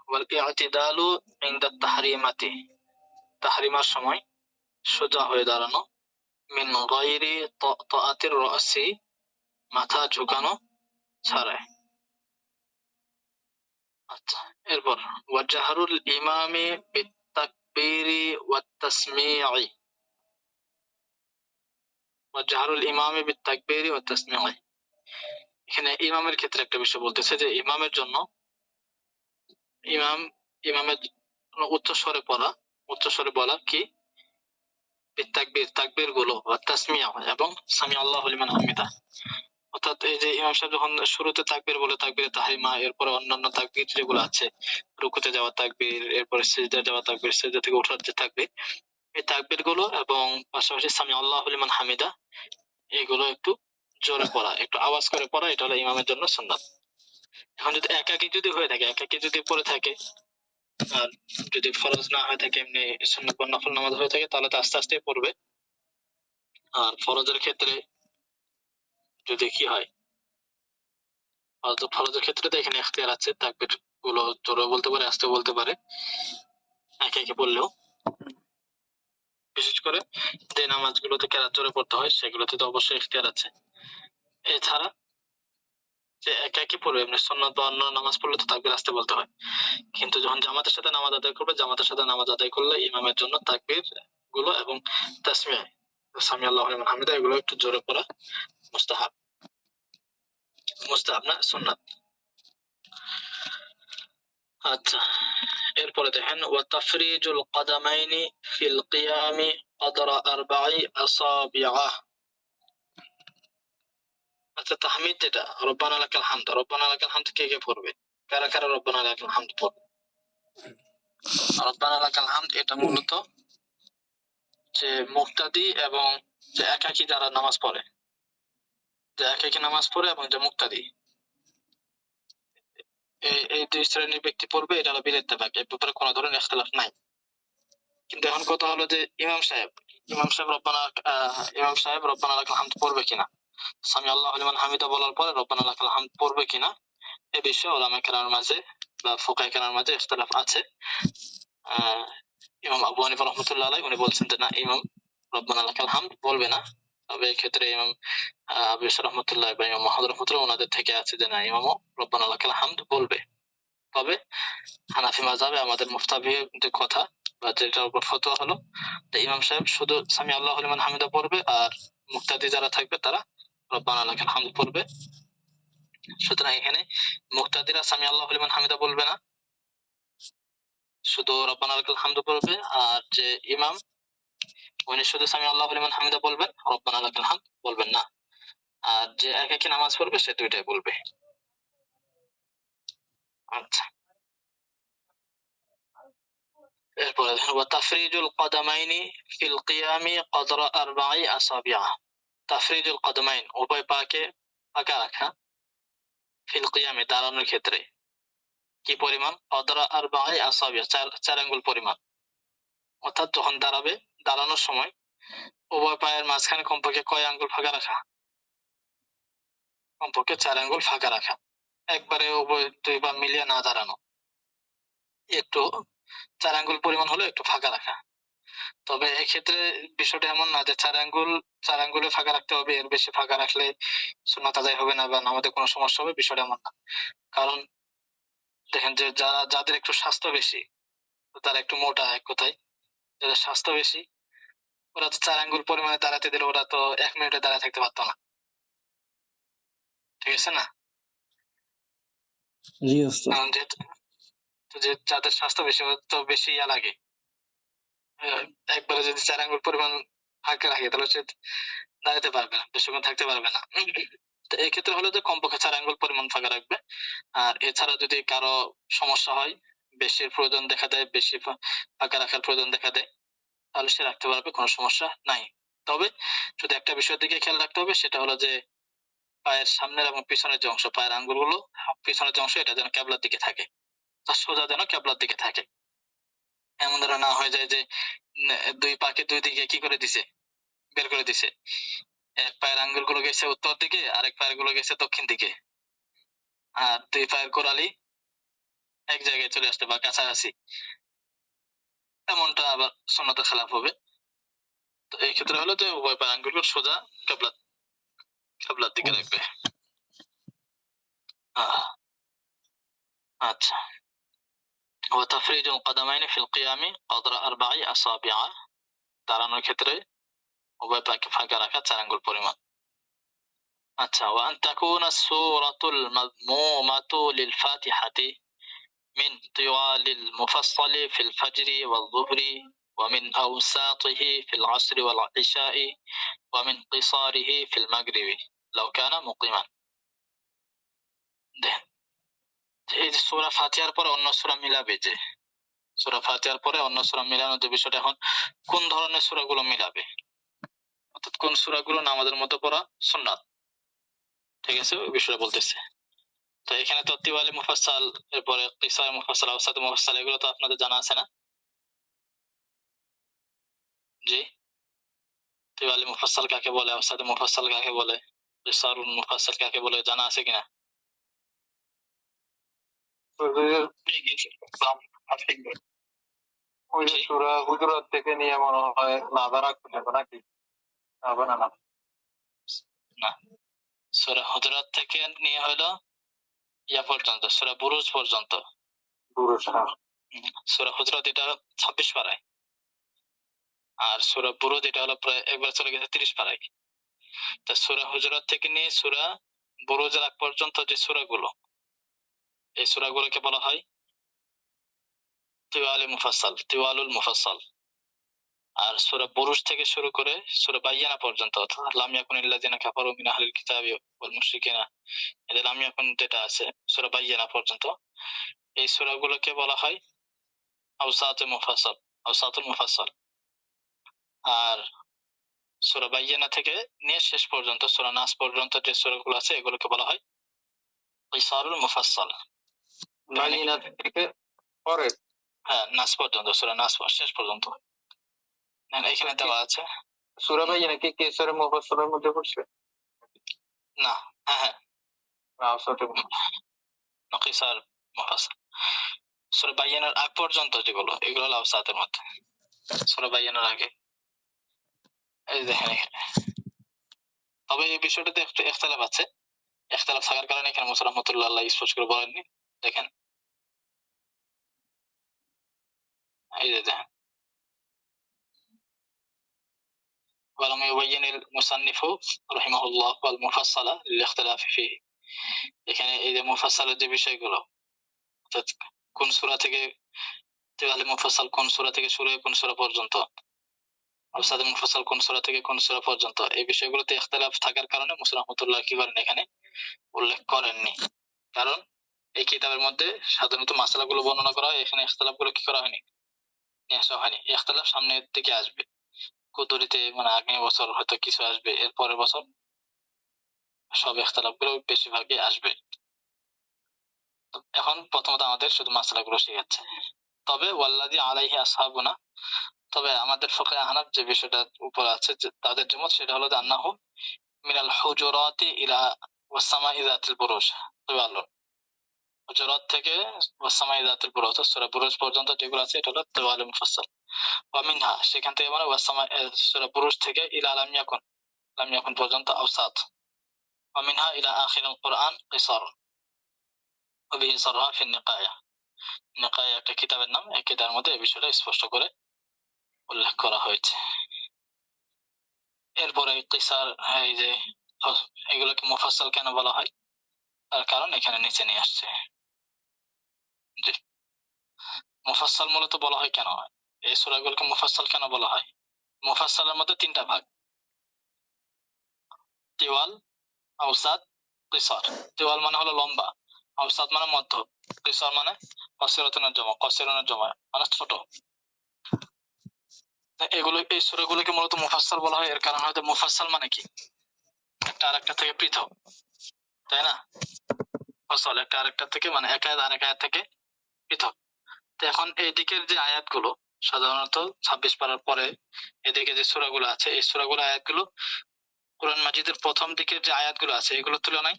ওয়াল ইআতিদালু ইনদা তাহরিমাতি, তাহরিমার সময় সোজা হয়ে দাঁড়ানো। মিন গায়রি তাআতির রাসি, মাথা ঝুঁকানো ছাড়াই। আচ্ছা, এরপর ওয়াজাহরুল ইমামি বিত্তাকবীরি ওয়াত তাসমিঈ, ওয়াজাহরুল ইমামি বিত্তাকবীরি ওয়াত তাসমিঈ। এখানে ইমামের ক্ষেত্রে একটা বিষয় বলতেছে যে ইমামের জন্য, ইমাম ইমামের উচ্চ স্বরে পড়া, উচ্চ স্বরে বলা কি, বিত্তাকবীর, তাকবীর গুলো, ওয়াত তাসমিঈ এবং সামি আল্লাহু লিমান হামিদা। অর্থাৎ এই যে ইমাম সাহেব যখন শুরুতে তাকবীর বলে, তাকবীরে তাহরিমা, এরপরে অন্যান্য তাকবীর যেগুলো আছে, রুকুতে যাওয়া তাকবীর, এরপরে সিজদায় যাওয়া তাকবীর, সিজদা থেকে ওঠার যে তাকবীর, এই তাকবীর গুলো এবং পাশাপাশি সামি আল্লাহু লিমান হামিদা, এগুলো একটু জোরে পড়া, একটু আওয়াজ করে পড়া, এটা হলো ইমামের জন্য সুন্নাত। এখন যদি একাকী যদি হয়ে থাকে, একাকী যদি পড়ে থাকে, আর যদি ফরজ না হয়ে থাকে, এমনি সুন্নাত বা নফল নামাজ হয়ে থাকে, তাহলে তো আস্তে আস্তে পড়বে। আর ফরজের ক্ষেত্রে যদি কি হয়, ফরজের ক্ষেত্রে তো এখানে এখতিয়ার আছে, তাকবীর গুলো জোরে বলতে পারে, আস্তে বলতে পারে, একে একে বললেও। বিশেষ করে যে নামাজগুলোতে কেরাত জোরে পড়তে হয়, সেগুলোতে তো অবশ্যই এখতিয়ার আছে। এছাড়া যে একে একে পড়বে, এমনি সুন্নাত বা অন্য নামাজ পড়লে তো তাকবীর আস্তে বলতে হয়। কিন্তু যখন জামাতের সাথে নামাজ আদায় করবে, জামাতের সাথে নামাজ আদায় করলে ইমামের জন্য তাকবীর গুলো এবং তাসমিয়া, সামি আল্লাহু লিমান হামিদা, এগুলো একটু জোরে পড়া মুস্তাহাব, মুস্তাহাব না, সুন্নাত। আচ্ছা, এরপরে দেখেন ওয়া তাফরিজুল কাদামাইনি ফিল কিয়ামি কদরা আরবাঈ আসাবিআ। আচ্ছা, তাহমিদ যেটা, রব্বানা লাকাল হামদ, রব্বানা লাকাল হামদ কে কে পড়বে? কারা কারা রব্বানা লাকাল হামদ পড়বে? রব্বানা লাকাল হামদ এটা মূলত যে মুক্তাদি এবং যে একাকী যারা নামাজ পড়ে, যে একাকী নামাজ পড়ে এবং যে মুক্তাদি, এই দুই শ্রেণীর ব্যক্তি পড়বে, এটা হলো বিল ইত্তেফাক, এর ব্যাপারে কোনো ধরনের ইখতিলাফ নাই। কিন্তু এখন কথা হলো যে ইমাম সাহেব রব্বানা লাকাল হামদ পড়বে কিনা, সামি আল্লাহু লিমান হামিদা বলার পরে রব্বানা লাকাল হামদ পড়বে কিনা, এ বিষয়ে উলামা কেরামের মাঝে বা ফুকাহা কেরামের মাঝে ইখতিলাফ আছে। ইমাম আবু হানিফা রাহমাতুল্লাহ আলাইহি উনি বলছেন যে না, ইমাম রব্বানা লাকাল হামদ বলবে না। তবে এক্ষেত্রে ইমাম আবু ইসা রহমতুল্লাহ বা ইমাম মাহমুদ রহমতুল্লাহ ওনাদের থেকে আছে যে না, ইমামও রব্বানা লাকাল হামদ বলবে। তবে হানাফি মাযহাবে আমাদের মুফতাবির যে কথা বা যেটার উপর ফতোয়া হলো, যে ইমাম সাহেব শুধু সামি আল্লাহু লিমান হামিদা পড়বে আর মুক্তাদি যারা থাকবে তারা রব্বানা লাকাল হামদ পড়বে। সুতরাং এখানে মুক্তাদিরা সামি আল্লাহু লিমান হামিদা বলবে না, শুধু রব্বানা লাকাল হামদ পড়বে। আর যে ইমাম, উনি শুধু সামি আল্লাহু লিমান হামিদা বলবেন, রব্বানা লাকাল হামদ বলবেন না। আর যে একাকী নামাজ পড়বে সে দুইটাই বলবে। আচ্ছা, এরপরে ওয়া তাফরিজুল কাদামাইনি ফিল কিয়ামি কদরা আরবাঈ আসাবিআ। তাফরিজুল কাদামাইন, উভয় পাকে ফাঁকা রাখা, ফিল কিয়ামি দাঁড়ানোর ক্ষেত্রে কি পরিমাণ? কদরা আরবাঈ আসাবিআ, চার আঙ্গুল পরিমাণ। অর্থাৎ যখন দাঁড়াবে, দাঁড়ানোর সময় উভয় পায়ের মাঝখানে কমপক্ষে কয় আঙ্গুল ফাঁকা রাখা? কমপক্ষে 4 আঙ্গুল ফাঁকা রাখা। একবারে উভয় দুই পা মিলিয়ে না দাঁড়ানো, একটু 4 আঙ্গুল পরিমাণ হলে একটু ফাঁকা রাখা। তবে এক্ষেত্রে বিষয়টা এমন না যে 4 আঙ্গুলে ফাঁকা রাখতে হবে, এর বেশি ফাঁকা রাখলে সুন্নাত আদায় হবে না বা নামাজে কোনো সমস্যা হবে, বিষয়টা এমন না। কারণ দেখেন যে যাদের একটু স্বাস্থ্য বেশি, তারা একটু মোটা এক কথায়, যাদের স্বাস্থ্য বেশি ওরা তো 4 আঙ্গুল পরিমাণে দাঁড়াতে দিলে ওরা তো 1 মিনিটে দাঁড়ায় থাকতে পারতো না। ঠিক আছে না? জি ওস্তাদ। কারণ যে যাদের স্বাস্থ্য বেশি ওদের তো বেশি লাগে। আহ, একবারে যদি 4 আঙ্গুল পরিমাণ ফাঁকা রাখে তাহলে সে দাঁড়াতে পারবে না, বেশিক্ষণ থাকতে পারবে না। তো এই ক্ষেত্রে হলো যে কমপক্ষে 4 আঙ্গুল পরিমাণ ফাঁকা রাখবে। আর এছাড়া যদি কারো সমস্যা হয়, বেশির প্রয়োজন দেখা দেয়, বেশি ফাঁকা রাখার প্রয়োজন দেখা দেয়, তাহলে সে রাখতে পারবে, কোনো সমস্যা নাই। তবে শুধু একটা বিষয়ের দিকে খেয়াল রাখতে হবে, সেটা হলো যে পায়ের সামনের এবং পিছনের যে অংশ, পায়ের আঙ্গুলগুলো পিছনের যে অংশ এটা যেন কেবলার দিকে থাকে, আর সোজা যেন কেবলার দিকে থাকে। এমন যেন না হয়ে যায় যে দুই পাকে দুই দিকে কি করে দিছে, বের করে দিছে। এক পায়ের আঙ্গুলগুলো গেছে উত্তর দিকে, আরেক পায়ের গুলো গেছে দক্ষিণ দিকে, আর দুই পায়ের গোড়ালি এক জায়গায় চলে আসতে বা কাছাকাছি, এমনটা আবার সুন্নতের খেলাফ হবে। তো এই ক্ষেত্রে হলো যে উভয় পায়ের আঙ্গুলগুলো সোজা কেবলার দিকে রাখবে। আহ, আচ্ছা। وتفريج القدمين في القيام قدر 4 أصابع, দাঁড়ানোর ক্ষেত্রে উভয় পাকে ফাঁকা রাখা 4 আঙ্গুল পরিমাণ। আচ্ছা। وأن تكون السورة المذمومة للفاتحة من طوال المفصل في الفجر والظهر ومن أوساطه في العصر والعشاء ومن قصاره في المغرب لو كان مقيما. দেখেন এই যে সূরা ফাতিহার পরে অন্য সূরা মিলাবে, যে সূরা ফাতিহার পরে অন্য সূরা মিলানোর যে বিষয়টা, এখন কোন ধরনের সূরাগুলো মিলাবে, অর্থাৎ কোন সূরাগুলো নামাজের মধ্যে পড়া সুন্নাত, ঠিক আছে, ওই বিষয়টা বলতেছে। তো এখানে তো তিওয়ালি মুফাসসাল, এরপরে কিসার মুফাসসাল, আওসাত মুফাসসাল, এগুলো তো আপনাদের জানা আছে না? জি। তিওয়ালি মুফাসসাল কাকে বলে, আওসাত মুফাসসাল কাকে বলে, কিসারুল মুফাসসাল কাকে বলে, জানা আছে কিনা? ওই যে সূরা হুজুরাত থেকে নিয়ে মনে হয় নাজারা খুলে নাকি? হবে না? না, সূরা হুজুরাত থেকে নিয়ে হলো ইয়া পর্যন্ত, সূরা বুরুজ পর্যন্ত। সূরা হুজুরাত এটা 26 পারায়, আর সূরা বুরুজ এটা হলো প্রায় একবার চলে গেছে 30 পারায়। তা সূরা হুজুরাত থেকে নিয়ে সূরা বুরুজের আগ পর্যন্ত যে সূরাগুলো, এই সূরাগুলোকে বলা হয় তিওয়ালুল মুফাসসাল। আর সূরা বুরুজ থেকে শুরু করে সূরা বায়্যানা পর্যন্ত, অর্থাৎ লাম ইয়াকুনিল্লাযিনা কাফারু মিন আহলিল কিতাবি ওয়াল মুশরিকিনা, এটা লাম ইয়াকুন যেটা আছে সূরা বায়্যানা পর্যন্ত, এই সূরাগুলোকে বলা হয় আওসাতুল মুফাসসাল। আর সূরা বায়্যানা থেকে নিয়ে শেষ পর্যন্ত সূরা নাস পর্যন্ত যে সূরাগুলো আছে এগুলোকে বলা হয় কিসারুল মুফাসসাল। বায়িনা থেকে পরে হ্যাঁ, নাস পর্যন্ত, সূরা নাস শেষ পর্যন্ত এখানে দেওয়া আছে। সূরা বায়িনা কি কেসারের মুফাসসালের মধ্যে পড়ছে? না, হ্যাঁ হ্যাঁ, আওসাতে কিসার মুফাসসাল। সূরা বায়্যানার আগ পর্যন্ত যেগুলো, এগুলো হলো আওসাতের মধ্যে। সূরা বায়্যানার আগে এই দেখেন এখানে। তবে এই বিষয়টাতে একটু ইখতিলাফ আছে, ইখতিলাফ থাকার কারণে এখানে মুসা রাহমাতুল্লাহ আলাইহি স্পষ্ট করে বলেননি। দেখেন এই যে দেখেন, ولم يبين المصنف رحمه الله المفصل للاختلاف فيه। এখানে এই যে মুফাসসালের যে বিষয়গুলো, অর্থাৎ কোন সূরা থেকে তিওয়ালি মুফাসসাল, কোন সূরা থেকে শুরু হয়ে কোন সূরা পর্যন্ত, আওসাতুল মুফাসসাল কোন সূরা থেকে কোন সূরা পর্যন্ত, এই বিষয়গুলোতে ইখতিলাফ থাকার কারণে মুসা রাহমাতুল্লাহ কি করেন, এখানে উল্লেখ করেননি। কারণ এই কিতাবের মধ্যে সাধারণত মাসালাগুলো বর্ণনা করা হয়, এখানে ইখতিলাফগুলো কি করা হয়নি, নিয়ে আসা হয়নি। ইখতিলাফ সামনের দিকে আসবে, কুতুরিতে মানে আগামী বছর হয়তো কিছু আসবে, এর পরের বছর সব ইখতিলাফগুলো বেশিরভাগই আসবে। তো এখন প্রথমত আমাদের শুধু মাসালাগুলো শেখাচ্ছে। তবে ওয়াল্লাযী আলাইহি আসহাবুনা, তবে আমাদের ফিকহে আহনাফ যে বিষয়টা উপর আছে, যে তাদের যে মত, সেটা হলো যে আন্নাহু মিনাল হুজুরাতি ইলা ওয়াস সামাই যাতিল বুরুজ, তিওয়ালুন, হুজুরাত থেকে ওয়াস সামাই যাতিল বুরুজ, সূরা বুরুজ পর্যন্ত যেগুলো আছে এটা হলো তিওয়ালুল মুফাসসাল। ওয়ামিনহা সেখান থেকে মানে ওয়াসামা সূরা বুরুজ থেকে ইলা লাম ইয়াকুন পর্যন্ত আওসাত ওয়ামিনহা ইলা আখিরিল কুরআন কিসার ওয়া বিহি সারহা ফি নিকায়া নিকায়া একটা কিতাবের নাম এই কিতাবের মধ্যে এই বিষয়টা স্পষ্ট করে উল্লেখ করা হয়েছে। এরপরে কিসার এই যে এগুলোকে মুফাসসাল কেন বলা হয় তার কারণ এখানে নিচে নিয়ে আসছে। জি, মুফাসসাল মূলত বলা হয় কেন, এই সূরাগুলোকে মুফাসসাল কেন বলা হয়? মুফাসসালের মধ্যে তিনটা ভাগ, তিওয়াল, আওসাত, কিসার। তিওয়াল মানে হলো লম্বা, আওসাত মানে মধ্য, কিসার মানে কসিরাতুনের জমা মানে ছোট। এগুলো এই সূরাগুলোকে মূলত মুফাসসাল বলা হয়, এর কারণ হয়তো মুফাসসাল মানে কি একটা আরেকটা থেকে পৃথক, তাই না? ফসল একটা আরেকটা থেকে মানে এক আয়াত আরেক আয়াত থেকে পৃথক। তো এখন এই দিকের যে আয়াতগুলো সাধারণত 26 পারার পরে এদিকে যে সূরাগুলো আছে এই সূরাগুলো আয়াতগুলো কোরআন মাজিদের প্রথম দিকের যে আয়াতগুলো আছে এগুলোর তুলনায়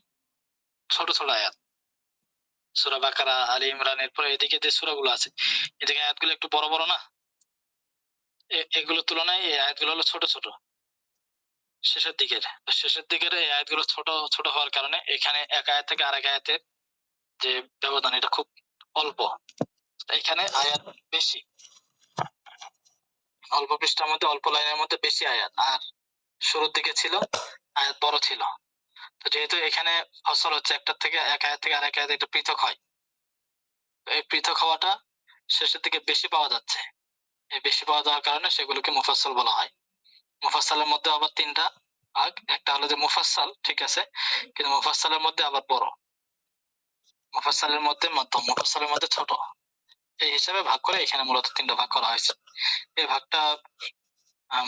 ছোট ছোট আয়াত। সূরা বাকারা, আলী ইমরান, এরপরে এদিকে যে সূরাগুলো আছে এদিকে আয়াতগুলো একটু বড় বড় না, এগুলোর তুলনায় এই আয়াতগুলো হলো ছোট ছোট শেষের দিকের এই আয়াতগুলো ছোট ছোট হওয়ার কারণে এখানে এক আয়াত থেকে আরেক আয়াতের যে ব্যবধান এটা খুব অল্প। এখানে আয়াত বেশি, অল্প পৃষ্ঠার মধ্যে অল্প লাইনের মধ্যে বেশি আয়াত, আর শুরুর দিকে ছিল আয়াত বড় ছিল। তো যেহেতু এখানে ফসল হচ্ছে একটা থেকে এক আয়াত থেকে আরেক আয়াত একটা পৃথক হয়, এই পৃথক হওয়াটা শেষের দিকে বেশি পাওয়া যাচ্ছে, এই বেশি পাওয়া যাওয়ার কারণে সেগুলোকে মুফাসসাল বলা হয়। মুফাসসালের মধ্যে আবার তিনটা ভাগ, একটা হলো যে মুফাসসাল, ঠিক আছে, কিন্তু মুফাসসালের মধ্যে আবার বড়, মুফাসসালের মধ্যে মধ্যম, মুফাসসালের মধ্যে ছোট, এই হিসাবে ভাগ করে এখানে মূলত তিনটা ভাগ করা হয়েছে। এই ভাগটা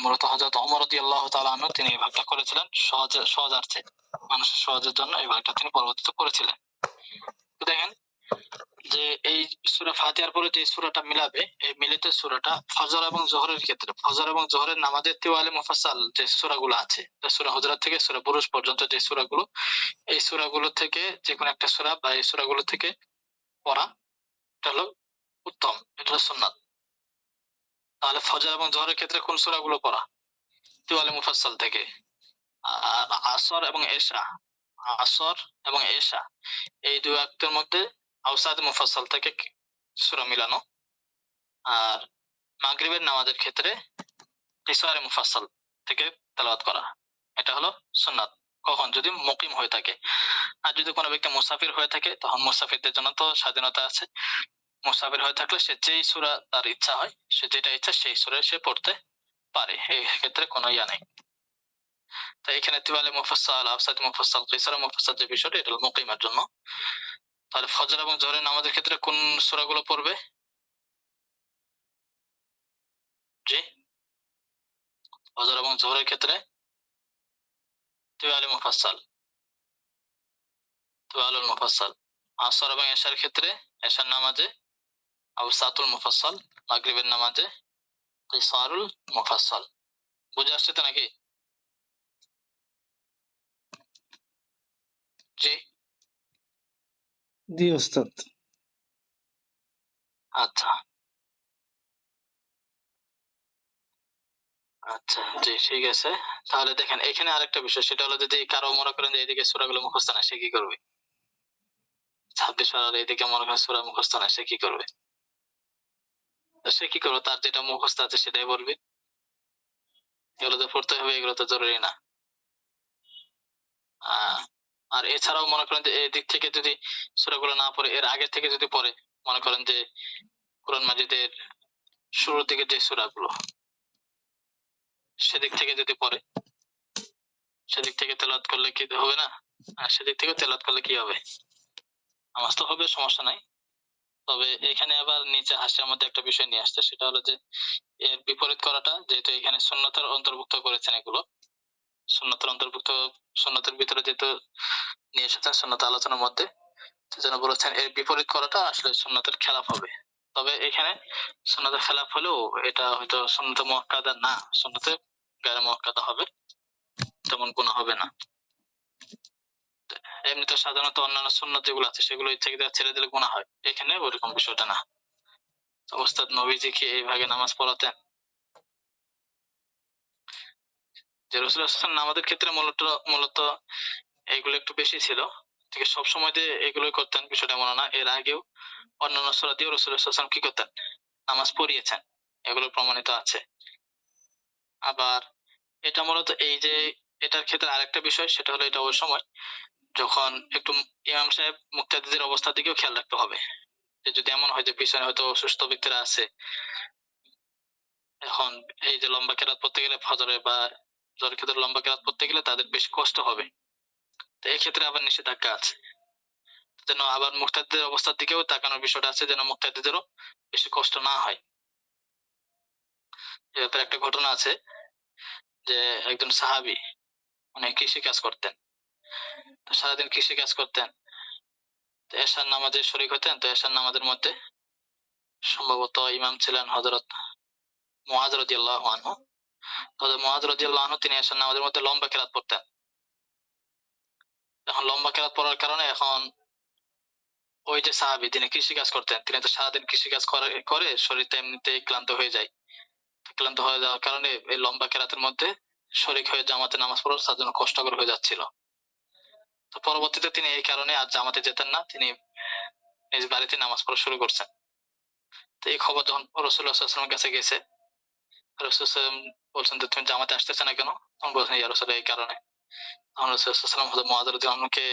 মূলত হযরত ওমর রাদিয়াল্লাহু তাআলা আনহু তিনি এই ভাগটা করেছিলেন সহজার্থে, মানুষের সহজের জন্য এই ভাগটা তিনি পরবর্তীতে করেছিলেন। তো দেখেন যে এই সূরা ফাতিহার পরে যে সূরাটা মিলাবে, এই মিলিত সূরাটা ফজর এবং যোহরের ক্ষেত্রে, ফজর এবং যোহরের নামাজের তিওয়ালে মুফাসসাল যে সূরাগুলো আছে, সূরা হুজুরাত থেকে সূরা বুরুজ পর্যন্ত যে সূরাগুলো, এই সূরাগুলো থেকে যে কোনো একটা সূরা বা এই সূরাগুলো থেকে পড়া এটা হলো উত্তম, এটা হলো সুন্নাত। তাহলে ফজর এবং যোহরের ক্ষেত্রে কোন সূরাগুলো পড়া? তিওয়ালে মুফাসসাল থেকে। আর আসর এবং এশা এই দুই ওয়াক্তের মধ্যে আওসাদ মুফাসসাল থেকে সূরা মিলানো। আর মাগরিবের নামাজের ক্ষেত্রে কিসারে মুফাসসাল থেকে তেলাওয়াত করা, এটা হলো সুন্নাত। কখন? যদি মুকিম হয়ে থাকে। আর যদি কোনো ব্যক্তি মুসাফির হয়ে থাকে তখন মুসাফিরদের জন্য তো স্বাধীনতা আছে, মুসাফির হয়ে থাকলে সে যেই সূরা তার ইচ্ছা হয়, সে যেটা ইচ্ছা সেই সূরা সে পড়তে পারে, এই ক্ষেত্রে কোনো ইয়া নেই। তো এখানে তিওয়ালে মুফাসসাল, আওসাদ মুফাসসাল, কিসারে মুফাসসাল যে বিষয়টা এটা হলো মুকিমের জন্য। তাহলে ফজর এবং যোহরের নামাজের ক্ষেত্রে কোন সূরাগুলো পড়বে? জি, ফজর এবং যোহরের ক্ষেত্রে তিওয়ালে মুফাসসাল, তিওয়ালুল মুফাসসাল। আসর এবং এশার ক্ষেত্রে এশার নামাজে আওসাতুল মুফাসসাল, মাগরিবের নামাজে কিসারুল মুফাসসাল। বুঝে আসছে তো নাকি? জি, জি ওস্তাদ। আচ্ছা আচ্ছা, জি ঠিক আছে। তাহলে দেখেন এখানে আরেকটা বিষয়, সেটা হলো যদি কারো মনে করেন যে এদিকে সূরাগুলো মুখস্থ না, সে কি করবে? 26 পারার এদিকে মনে করেন সূরা মুখস্থ না, সে কি করবে? তো সে কি করবে? তার যেটা মুখস্থ আছে সেটাই বলবে, এগুলো তো পড়তে হবে, এগুলো তো জরুরি না। আর এছাড়াও মনে করেন যে এই দিক থেকে যদি সূরাগুলো না পড়ে এর আগে থেকে যদি পড়ে, মনে করেন যে কোরআন মাজিদের শুরুর দিকে যে সূরাগুলো সেদিক থেকে যদি পড়ে, সেদিক থেকে তেলাওয়াত করলে কি হবে না? আর সেদিক থেকে তেলাওয়াত করলে কি হবে? নামাজ তো হবে, সমস্যা নাই। তবে এখানে আবার নিচে হাসিয়ার মধ্যে একটা বিষয় নিয়ে আসছে, সেটা হলো যে এর বিপরীত করাটা, যেহেতু এখানে সুন্নতের অন্তর্ভুক্ত করেছেন, এগুলো সুন্নতের অন্তর্ভুক্ত, সুন্নতের ভিতরে যেহেতু নিয়ে এসেছেন সুন্নত আলোচনার মধ্যে, সেজন্য বলেছেন এর বিপরীত করাটা আসলে সুন্নতের খেলাফ হবে। তবে এখানে সুন্নতের খেলাফ হলেও এটা হয়তো সুন্নতে মুআক্কাদা না, সুন্নতে গায়রে মুআক্কাদা হবে, তেমন গুনাহ হবে না। এমনিতে সাধারণত অন্যান্য সুন্নত যেগুলো আছে সেগুলো ইচ্ছাকৃত ছেড়ে দিলে গুনাহ হয়, এখানে ওরকম বিষয়টা না। ওস্তাদ নবীজি কি এই ভাগে নামাজ পড়াতেন? যে রাসূলুল্লাহ সাল্লাল্লাহু আলাইহি ওয়াসাল্লাম নামাজের ক্ষেত্রে মূলত এগুলো একটু বেশি ছিল। ঠিক আছে, সবসময় যে এগুলোই করতেন বিষয়টা এমন না। এর আগেও অন্যান্য সূরা দিয়েও রাসূলুল্লাহ সাল্লাল্লাহু আলাইহি ওয়াসাল্লাম কি করতেন? নামাজ পড়িয়েছেন। এগুলো প্রমাণিত আছে। আবার এটা মূলত এই যে এটার ক্ষেত্রে আরেকটা বিষয়, সেটা হলো এটা ওই সময় যখন একটু ইমাম সাহেব মুক্তাদিদের অবস্থার দিকেও খেয়াল রাখতে হবে। যে যদি এমন হয় যে পিছনে হয়তো অসুস্থ ব্যক্তিরা আছে, এখন এই যে লম্বা কেরাত পড়তে গেলে ফজরে বা জোহরের ক্ষেত্রে লম্বা কেরাত পড়তে গেলে তাদের বেশ কষ্ট হবে। তো এক্ষেত্রে আবার নিষেধাজ্ঞা আছে, যেন আবার মুক্তাদিদের অবস্থার দিকেও তাকানোর বিষয়টা আছে, যেন মুক্তাদিদেরও বেশি কষ্ট না হয়। এ ব্যাপারে একটা ঘটনা আছে যে একজন সাহাবী উনি কৃষি কাজ করতেন। তো সারাদিন কৃষি কাজ করতেন। তো এশার নামাজে শরীক হতেন। তো এশার নামাজের মধ্যে সম্ভবত ইমাম ছিলেন হযরত মুআয রাদিয়াল্লাহু আনহু। হযরত মুআয রাদিয়াল্লাহু আনহু তিনি এশার নামাজের মধ্যে লম্বা কেরাত পড়তেন। এখন লম্বা কেরাত পড়ার কারণে এখন ওই যে সাহাবী যিনি কৃষি কাজ করতেন, তিনি তো সারাদিন কৃষি কাজ করে শরীরটা এমনিতেই ক্লান্ত হয়ে যায়। ক্লান্ত হয়ে যাওয়ার কারণে এই লম্বা কেরাতের মধ্যে শরীক হয়ে জামাতে নামাজ পড়া তার জন্য কষ্টকর হয়ে যাচ্ছিল। তো পরবর্তীতে তিনি এই কারণে আর জামাতে যেতেন না, তিনি নিজ বাড়িতে নামাজ পড়া শুরু করছেন। তো এই খবর যখন রাসূলুল্লাহ সাল্লাল্লাহু আলাইহি ওয়াসাল্লামের কাছে গেছে, রাসূল সাল্লাল্লাহু আলাইহি ওয়াসাল্লাম বলছেন যে তুমি জামাতে আসতেছ না কেন? তখন বলছেন ইয়া রাসূলুল্লাহ এই কারণে। তখন রাসূল সাল্লাল্লাহু আলাইহি ওয়াসাল্লাম হযরত মুআয রাদিয়াল্লাহু আনহুকে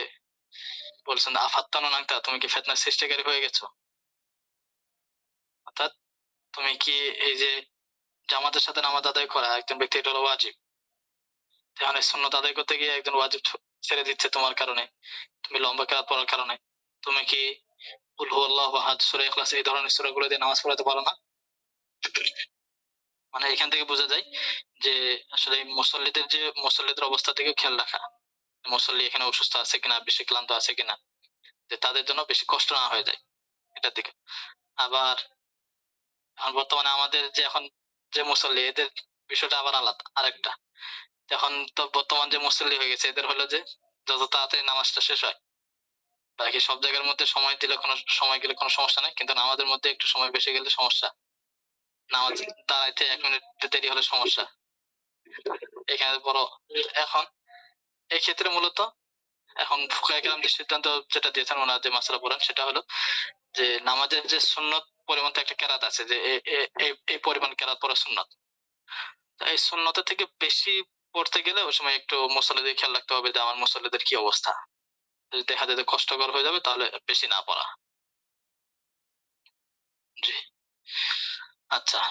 বলছেন আফাত্তানুন আনতা, তুমি কি ফিতনার সৃষ্টিকারী হয়ে গেছো? অর্থাৎ তুমি কি এই যে জামাতের সাথে নামাজ আদায় করা একজন ব্যক্তি এটা হলো ওয়াজিব। এখন এই সুন্নত আদায় করতে গিয়ে একজন ওয়াজিব ছেড়ে দিচ্ছে তোমার কারণে, তুমি লম্বা কেরাত পড়ার কারণে। তুমি কি কুল হুয়াল্লাহু আহাদ, সূরা ইখলাস এই ধরনের সূরাগুলো দিয়ে নামাজ পড়াতে পারো না? মানে এখান থেকে বোঝা যায় যে আসলে মুসল্লিদের অবস্থা থেকে খেয়াল রাখা, মুসল্লি এখানে অসুস্থ আছে কিনা, বেশি ক্লান্ত আছে কিনা, যে তাদের জন্য বেশি কষ্ট না হয়ে যায় এটার দিকে। আবার এখন বর্তমানে আমাদের যে এখন যে মুসল্লি এদের বিষয়টা আবার আলাদা আরেকটা। এখন তো বর্তমান যে মুসল্লি হয়ে গেছে এদের হলো যে যত তাড়াতাড়ি নামাজটা শেষ হয়, বাকি সব জায়গার মধ্যে সময় দিলে সময় গেলে কোনো সমস্যা নাই, কিন্তু নামাজের মধ্যে একটু সময় বেশি গেলে সমস্যা। নামাজ দাঁড়াইতে 1 মিনিট দেরি হলে সমস্যা। এখানে বড় এখন এই ক্ষেত্রে মূলত এখন ফুকাহায়ে কেরাম যে সিদ্ধান্ত যেটা দিয়েছেন ওনারা যে মাসআলা পড়ান সেটা হলো যে নামাজের যে সুন্নত পরিমাণ একটা কেরাত আছে, যে এই পরিমাণ কেরাত পড়া সুন্নত। তো এই সুন্নতের থেকে বেশি পড়তে গেলে ওই সময় একটু মুসল্লিদের খেয়াল রাখতে হবে যে আমার মুসল্লিদের কি অবস্থা। যদি দেখা যায় যে কষ্টকর হয়ে যাবে তাহলে বেশি না পড়া। জি। আচ্ছা,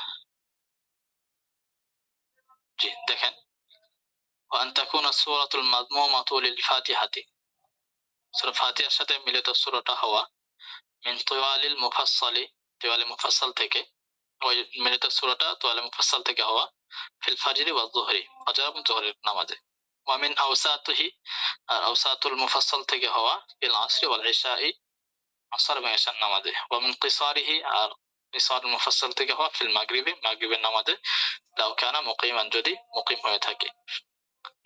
জি দেখেন, وأن تكون السورة المضمومة للفاتحة সূরা ফাতিহার সাথে মিলিত সূরাটা হওয়া মিন তিওয়ালিল মুফাসসালি, তিওয়ালে মুফাসসাল থেকে, ওই মিলিত সূরাটা তিওয়ালে মুফাসসাল থেকে হওয়া ফিল ফাজরি ওয়াজ যুহরি, ফজর এবং যোহরের নামাজে। ওয়া মিন আওসাতিহি, আর আওসাতুল মুফাসসাল থেকে হওয়া ফিল আসরি ওয়াল ইশাই, আসর এবং ইশার নামাজে। ওয়া মিন কিসারিহি, আর কিসারুল মুফাসসাল থেকে হওয়া ফিল মাগরিবি, মাগরিবের নামাজে। লাউ কানা মুকিমান, যদি মুকিম হয়ে থাকে।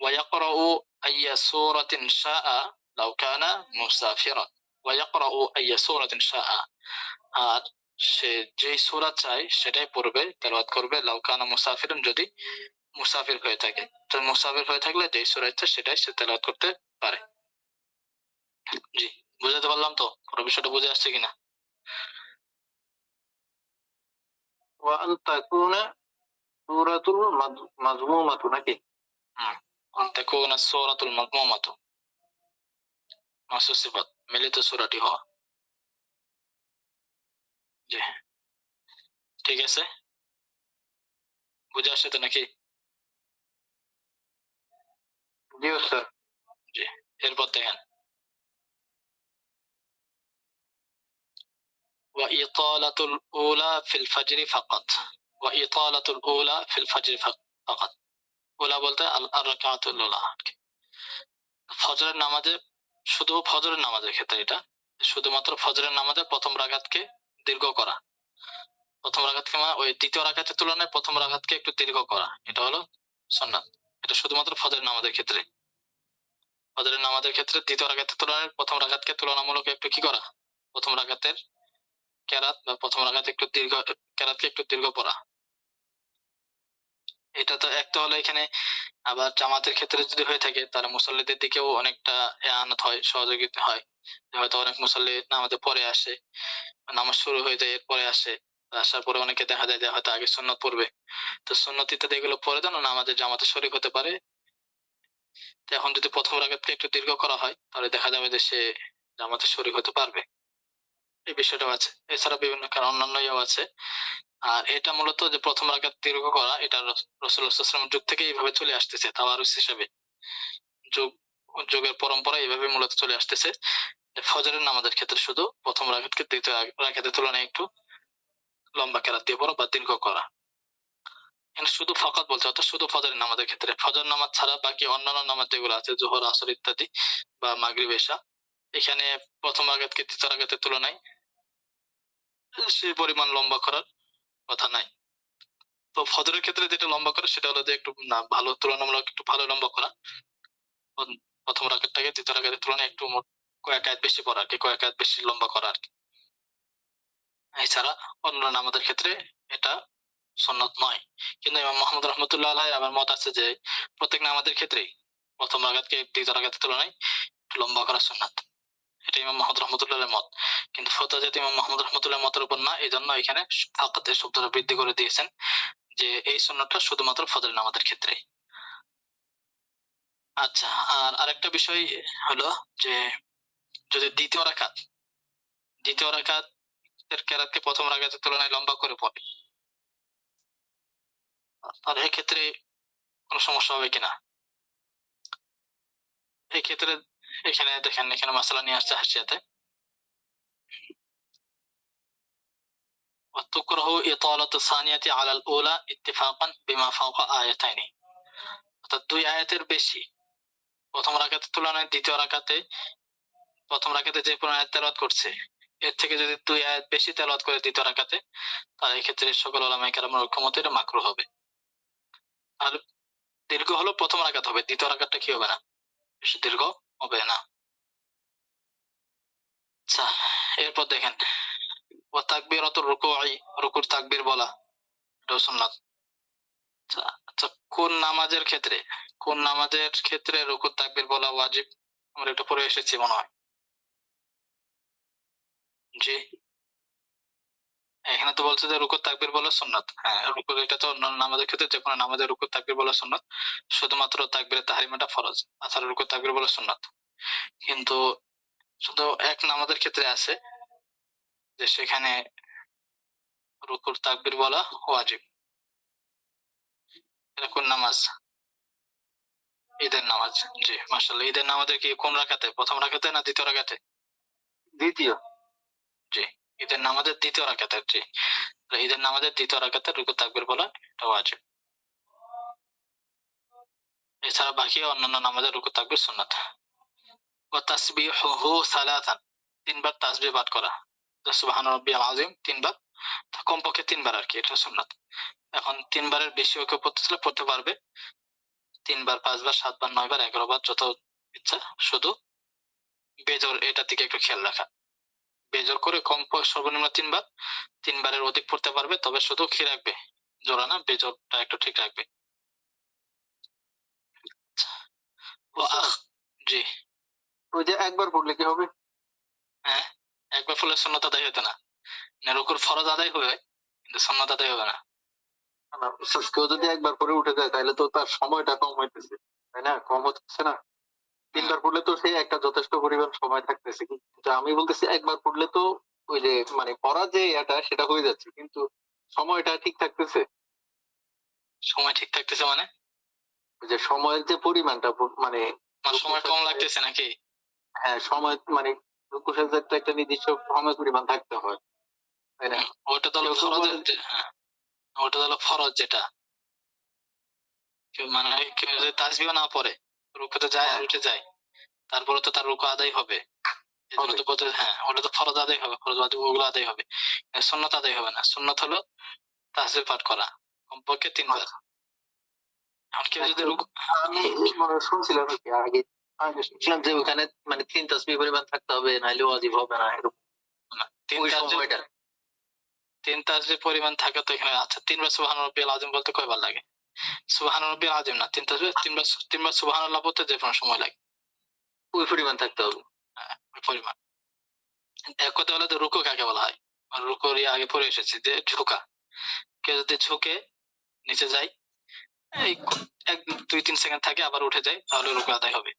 ওয়া ইয়াকরাউ আইয়া সূরাতিন শাআ লাউ কানা মুসাফিরান, ওয়া ইয়াকরাউ আইয়া সূরাতিন শাআ, আর সে যেই সূরা চায় সেটাই পড়বে, তেলাওয়াত করবে। লাউ কানা মুসাফিরান, যদি মুসাফির হয়ে থাকে। তো মুসাফির হয়ে থাকলে যেই সূরা ইচ্ছা সেটাই সে তেলাওয়াত করতে পারে। জি, বুঝাতে পারলাম তো? পুরো বিষয়টা বুঝে আসছে কিনা? وأن تكون سورة مضمومة নাকি? أن تكون السورة المضمومة মাসুস সিফাত, মিলিত সূরাটি হওয়া। জি, ঠিক আছে, বুঝে আসছে তো নাকি? জি স্যার। জি, এরপর দেখেন وإطالة الأولى في الفجر فقط, وإطالة الأولى في الفجر فقط। উলা বলতে আর রাকাতুল উলা, ফজরের নামাজে, শুধু ফজরের নামাজের ক্ষেত্রে এটা, শুধুমাত্র ফজরের নামাজে প্রথম রাকাতকে দীর্ঘ করা। প্রথম রাকাতকে ওই দ্বিতীয় রাকাতের তুলনায় প্রথম রাকাতকে একটু দীর্ঘ করা, এটা হলো সুন্নাত। এটা শুধুমাত্র ফজরের নামাজের ক্ষেত্রে। ফজরের নামাজের ক্ষেত্রে দ্বিতীয় রাকাতের তুলনায় প্রথম রাকাতকে তুলনামূলক একটু কি করা, প্রথম রাকাতের কেরাত বা প্রথম রাকাতে একটু দীর্ঘ, কেরাতকে একটু দীর্ঘ পড়া। এটা তো এক তো হলো এখানে। আবার জামাতের ক্ষেত্রে যদি হয়ে থাকে তাহলে মুসল্লিদের দিকেও অনেকটা আনত হয়, সহযোগিতা হয়। যে হয়তো অনেক মুসল্লি নামাজে পরে আসে, নামাজ শুরু হয়ে যায় এরপরে আসে, আসার পরে অনেকে দেখা যায় যে হয়তো আগে সুন্নত পড়বে, তো সুন্নত ইত্যাদি এগুলো পরে দেন নামাজের জামাতে শরীক হতে পারে। তো এখন যদি প্রথম রাকাতকে একটু দীর্ঘ করা হয় তাহলে দেখা যাবে যে সে জামাতে শরীক হতে পারবে। এই বিষয়টাও আছে, এছাড়া বিভিন্ন কারণ অন্যান্য ইয়েও আছে। আর এটা মূলত যে প্রথম রাকাত দীর্ঘ করা, এটা রাসূলুল্লাহ সাল্লাল্লাহু আলাইহি ওয়াসাল্লামের যুগ থেকে এইভাবে চলে আসতেছে তাওয়ারুস হিসেবে। যুগ যুগের পরম্পরা এইভাবে মূলত চলে আসতেছে যে ফজরের নামাজের ক্ষেত্রে শুধু প্রথম রাকাতকে দ্বিতীয় রাকাতের তুলনায় একটু লম্বা কেরাত দিয়ে পড়া বা দীর্ঘ করা। এখানে শুধু ফাকাত বলছে, অর্থাৎ শুধু ফজরের নামাজের ক্ষেত্রে। ফজর নামাজ ছাড়া বাকি অন্যান্য নামাজ যেগুলো আছে জোহর, আসর ইত্যাদি বা মাগরিব, এশা, এখানে প্রথম রাকাতকে দ্বিতীয় রাকাতের তুলনায় সেই পরিমাণ লম্বা করার কথা নাই। তো ফজরের ক্ষেত্রে যেটা লম্বা করে সেটা হলো যে একটু না ভালো, তুলনামূলক একটু ভালো লম্বা করা। প্রথম রাকাতটাকে দ্বিতীয় রাকাতের তুলনায় একটু কয়েক আয়াত বেশি পড়া আর কি, কয়েক আয়াত বেশি লম্বা করা আর কি। এছাড়া অন্য নামাজের ক্ষেত্রে এটা সুন্নত নয়। কিন্তু ইমাম মুহাম্মদ রাহমাতুল্লাহ আলাইহি আবার মত আছে যে প্রত্যেক নামাজের ক্ষেত্রেই প্রথম রাকাতকে দ্বিতীয় রাকাতের তুলনায় একটু লম্বা করা সুন্নাত। এটা ইমাম মুহাম্মদ রাহমাতুল্লাহ আলাইহির মত। কিন্তু ফতোয়া যেহেতু ইমাম মুহাম্মদ রাহমাতুল্লাহ মতের উপর না, এজন্য এখানে ফাকাতের শব্দটা বৃদ্ধি করে দিয়েছেন যে এই সুন্নাতটা শুধুমাত্র ফজরের নামাজের ক্ষেত্রে। আচ্ছা, আর আরেকটা বিষয় হলো যে যদি দ্বিতীয় রাকাত এর কেরাতকে প্রথম রাকাতের তুলনায় লম্বা করে পড়ে, আর এক্ষেত্রে কোনো সমস্যা হবে কিনা? এই ক্ষেত্রে এখানে দেখেন, এখানে মাসালা নিয়ে আসছে হাসিয়াতে। وتكره إطالة الثانية على الأولى اتفاقا بما فوق آيتين। অর্থাৎ দুই আয়াতের বেশি প্রথম রাকাতের তুলনায় দ্বিতীয় রাকাতে, প্রথম রাকাতে যে পরিমাণ আয়াত তেলাওয়াত করছে এর থেকে যদি দুই আয়াত বেশি তেলাওয়াত করে দ্বিতীয় রাকাতে, তাহলে এই ক্ষেত্রে সকল উলামায়ে কেরামের ঐকমত্যে এটা মাকরুহ হবে। আর দীর্ঘ হলো প্রথম রাকাত হবে, দ্বিতীয় রাকাতটা কি হবে না, বেশি দীর্ঘ হবে না। আচ্ছা, এরপর দেখেন ও তাকবীরাতুর রুকুই, রুকুর তাকবীর বলা, এটাও সুন্নাত। আচ্ছা আচ্ছা, কোন নামাজের ক্ষেত্রে রুকুর তাকবীর বলা ওয়াজিব? আমরা এটা পড়ে এসেছি মনে হয়। জি, এখানে তো বলছে যে রুকুর তাকবীর বলা সুন্নাত। হ্যাঁ, রুকুর, এটা তো অন্যান্য নামাজের ক্ষেত্রে যে কোনো নামাজে রুকুর তাকবীর বলা সুন্নাত, শুধুমাত্র তাকবীরে তাহরিমাটা ফরজ, তাছাড়া রুকুর তাকবীর বলা সুন্নাত। কিন্তু শুধু এক নামাজের ক্ষেত্রে আছে যে সেখানে রুকুর তাকবীর বলা ওয়াজিব। এটা কোন নামাজ? ঈদের নামাজ। জি, মাশাআল্লাহ। ঈদের নামাজের কি কোন রাকাতে, প্রথম রাকাতে না দ্বিতীয় রাকাতে? দ্বিতীয়। জি, ঈদের নামাজের দ্বিতীয় রাকাতে। জি, ঈদের নামাজের দ্বিতীয় রাকাতে রুকু তাকবীর বলা এটা ওয়াজিব। এছাড়া বাকি অন্যান্য নামাজের রুকু তাকবীর সুন্নাত। ওয়া তাসবিহুহু সালাসান, তিনবার তাসবিহ পাঠ করা, সুবহান রাব্বিয়াল আযীম তিনবার, কমপক্ষে তিনবার আর কি, এটা সুন্নাত। এখন তিনবারের বেশিও কেউ পড়তে চাইলে পড়তে পারবে, তিনবার, পাঁচবার, সাতবার, নয়বার, 11 বার, যত ইচ্ছা। শুধু বেজোর এটার দিকে একটু খেয়াল রাখা, বেজোর করে কম সর্বনিম্ন তিনবার, তিনবারের অধিক পড়তে পারবে, তবে শুধু কি রাখবে, জোড়া না, বেজোরটা একটু ঠিক রাখবে। ও আখ, জি, ওই যে একবার পড়লে কি হবে? হ্যাঁ, একবার পড়লে সুন্নত আদায় হতো না, রুকুর ফরজ আদায় হবে কিন্তু সুন্নত আদায় হবে না। না, কেউ যদি একবার পরে উঠে যায় তাহলে তো তার সময়টা কম হইতেছে, তাই না? কম হচ্ছে না। তিনবার পড়লে তো সে একটা যথেষ্ট পরিমাণ সময় থাকতেছে, কিন্তু আমি বলতেছি একবার পড়লে তো ওই যে মানে পড়া যে এটা সেটা হয়ে যাচ্ছে, কিন্তু সময়টা ঠিক থাকতেছে। সময় ঠিক থাকতেছে মানে? ওই যে সময়ের যে পরিমাণটা মানে আমার সময় কম লাগতেছে নাকি? হ্যাঁ, সময় মানে রুকু সেজদার তো একটা নির্দিষ্ট সময় পরিমাণ থাকতে হয়, তাই না? ওটা তো হলো কেউ কেউ ফরজের, বলে যে হ্যাঁ, ওটা তো হলো ফরজ যেটা। কেউ মানে কেউ যদি তাসবিহ না পড়ে রুকুতে যায় আর হ্যাঁ, উঠে যায়, তারপরে তো তার রুকু আদায় হবে। এজন্য হবে। তো বলতে, হ্যাঁ, ওটা তো ফরজ আদায় হবে, ফরজ ওয়াজিব ওগুলো আদায় হবে, সুন্নত আদায় হবে না। সুন্নত হলো তাসবিহ পাঠ করা কমপক্ষে তিনবার। আচ্ছা। এখন কেউ যদি রুকু, আমি মানে শুনছিলাম আর কি আগে, আগে শুনছিলাম যে ওখানে মানে 3 তাসবিহ পরিমাণ থাকতে হবে, নাইলে ওয়াজিব হবে না, এরকম না, তিন ওই তাসবিহ, সময়টা। তিন তাসবিহ পরিমাণ থাকে তো এখানে। আচ্ছা, তিনবার সুবহান রাব্বিয়াল আযীম বলতে কয়বার লাগে? সুবহান রাব্বিয়াল আযীম না, তিন তাসবিহ তিনবার সুবহানাল্লাহ বলতে যে কোনো সময় লাগে। ওই পরিমাণ থাকতে হবে। হ্যাঁ, ওই পরিমাণ। এক কথা হলো যে রুকু কাকে বলা হয়? আর রুকুর আগে পড়ে এসেছে যে ঝুঁকা। কেউ যদি ঝুঁকে নিচে যায়, এই 1-2-3 সেকেন্ড থাকে আবার উঠে যায়, তাহলে রুকু আদায় হবে।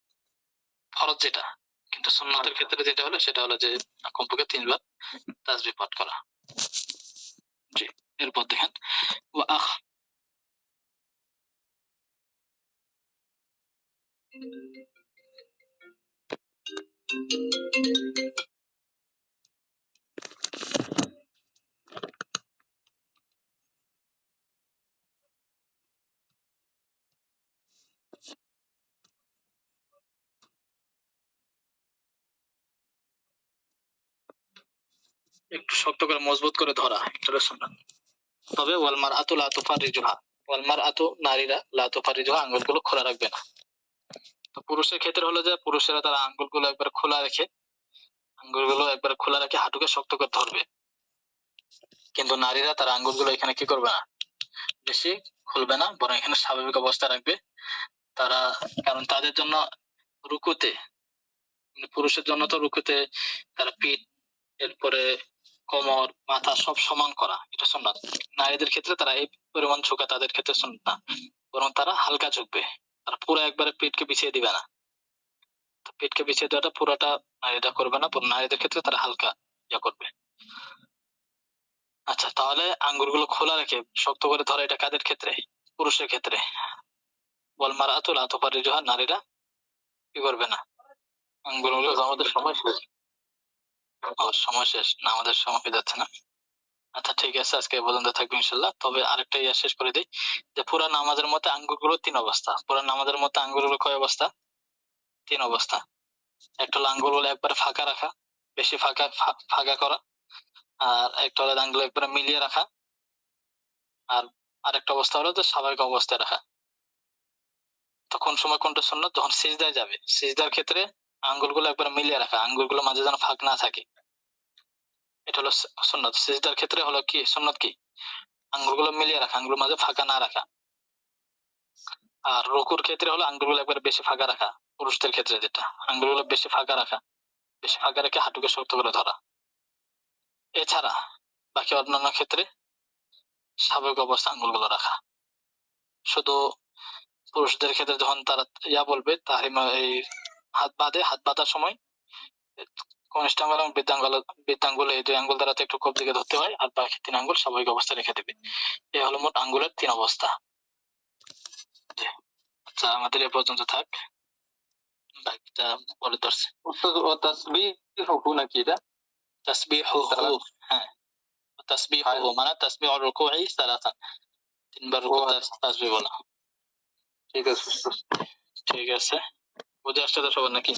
ফরজ যেটা। কিন্তু সুন্নতের ক্ষেত্রে যেটা হলো সেটা হলো যে কমপক্ষে 3 বার তাসবিহ পাঠ করা। জি। এরপর দেখেন ওয়া আখ একটু শক্ত করে মজবুত করে ধরা, এটা হলো সুন্নাত। তবে ওয়াল মারআতু লা তুফাররিজুহা, ওয়াল মারআতু নারীরা লা তুফাররিজুহা আঙ্গুলগুলো খোলা রাখবে না। তো পুরুষের ক্ষেত্রে হলো যে পুরুষেরা তারা আঙ্গুলগুলো একবার খোলা রেখে হাঁটুকে শক্ত করে ধরবে। কিন্তু নারীরা তার আঙ্গুলগুলো এখানে কি করবে না, বেশি খুলবে না, বরং এখানে স্বাভাবিক অবস্থা রাখবে। তারা, কারণ তাদের জন্য রুকুতে, মানে পুরুষের জন্য তো রুকুতে তারা পিঠ, এরপরে কোমর, মাথা সব সমান করা, এটা সুন্নাত। নারীদের ক্ষেত্রে তারা এই পরিমাণ ঝুঁকা তাদের ক্ষেত্রে সুন্নাত না, বরং তারা হালকা ঝুঁকবে। তারা পুরো একবারে পিঠকে বিছিয়ে দিবে না। তো পিঠকে বিছিয়ে দেওয়াটা পুরোটা নারীরা করবে না, নারীদের ক্ষেত্রে তারা হালকা ইয়া করবে। আচ্ছা, তাহলে আঙ্গুলগুলো খোলা রেখে শক্ত করে ধরা, এটা কাদের ক্ষেত্রে? পুরুষের ক্ষেত্রে। ওয়াল মারআতু লা তুফাররিজুহা, নারীরা কি করবে না, আঙ্গুলগুলো। আমাদের সময় শেষ। সময় শেষ না, আমাদের সময় হয়ে যাচ্ছে না। আচ্ছা ঠিক আছে, আজকে এই পর্যন্ত থাকবে ইনশাল্লাহ। তবে আরেকটা ইয়া শেষ করে দিই, যে পুরা নামাজের মধ্যে আঙ্গুলগুলো 3 অবস্থা। পুরা নামাজের মধ্যে আঙ্গুলগুলো কয় অবস্থা? 3 অবস্থা। একটা হলো আঙ্গুলগুলো একবারে ফাঁকা রাখা, বেশি ফাঁকা করা। আর একটা হলো আঙ্গুল একবারে মিলিয়ে রাখা। আর আরেকটা অবস্থা হলো যে স্বাভাবিক অবস্থায় রাখা। তো কোন সময় কোনটা সুন্নাত? যখন সিজদায় যাবে, সিজদার ক্ষেত্রে আঙ্গুলগুলো একবার মিলিয়ে রাখা, আঙ্গুলগুলো মাঝে যেন ফাঁক না থাকে, এটা হলো সুন্নাত। সিজদার ক্ষেত্রে হলো কি সুন্নাত? কি আঙ্গুলগুলো মিলিয়ে রাখা, আঙ্গুল মাঝে ফাঁকা না রাখা। আর রুকুর ক্ষেত্রে হলো আঙ্গুলগুলো একবার বেশি ফাঁকা রাখা, পুরুষদের ক্ষেত্রে যেটা, আঙ্গুলগুলো বেশি ফাঁকা রাখা, বেশি ফাঁকা রেখে হাঁটুকে শক্ত করে ধরা। এছাড়া বাকি অন্যান্য ক্ষেত্রে স্বাভাবিক অবস্থা আঙ্গুলগুলো রাখা। শুধু পুরুষদের ক্ষেত্রে যখন তারা ইয়া বলবে তাহরিমা, এই হাত বাঁধার সময় কনিষ্ঠাঙ্গুল এবং বৃদ্ধাঙ্গুল এই 2 আঙ্গুল দ্বারা একটু কপ দিকে ধরতে হয়, আর বাকি 3 আঙ্গুল স্বাভাবিক অবস্থায় রেখে দেবে। এই হলো মোট আঙ্গুলের 3 অবস্থা। আচ্ছা, আমাদের এ পর্যন্ত থাক, বাকিটা পরে ধরছে। তাসবিহু নাকি এটা? তাসবিহু, হ্যাঁ, তাসবিহু মানে তাসবিহুর রুকুই সালাসান, 3 বার রুকু তাসবিহ বলা। ঠিক আছে। ঠিক আছে, বুঝে আসছে তো সবার নাকি?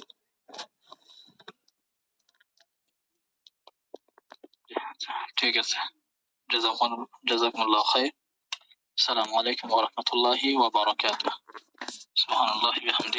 আচ্ছা ঠিক আছে, জাযাকুমুল্লাহু খাইর। আসসালামু আলাইকুম ওয়া রাহমাতুল্লাহি ওয়া বারাকাতুহু। সুবহানাল্লাহি ওয়া বিহামদিহি।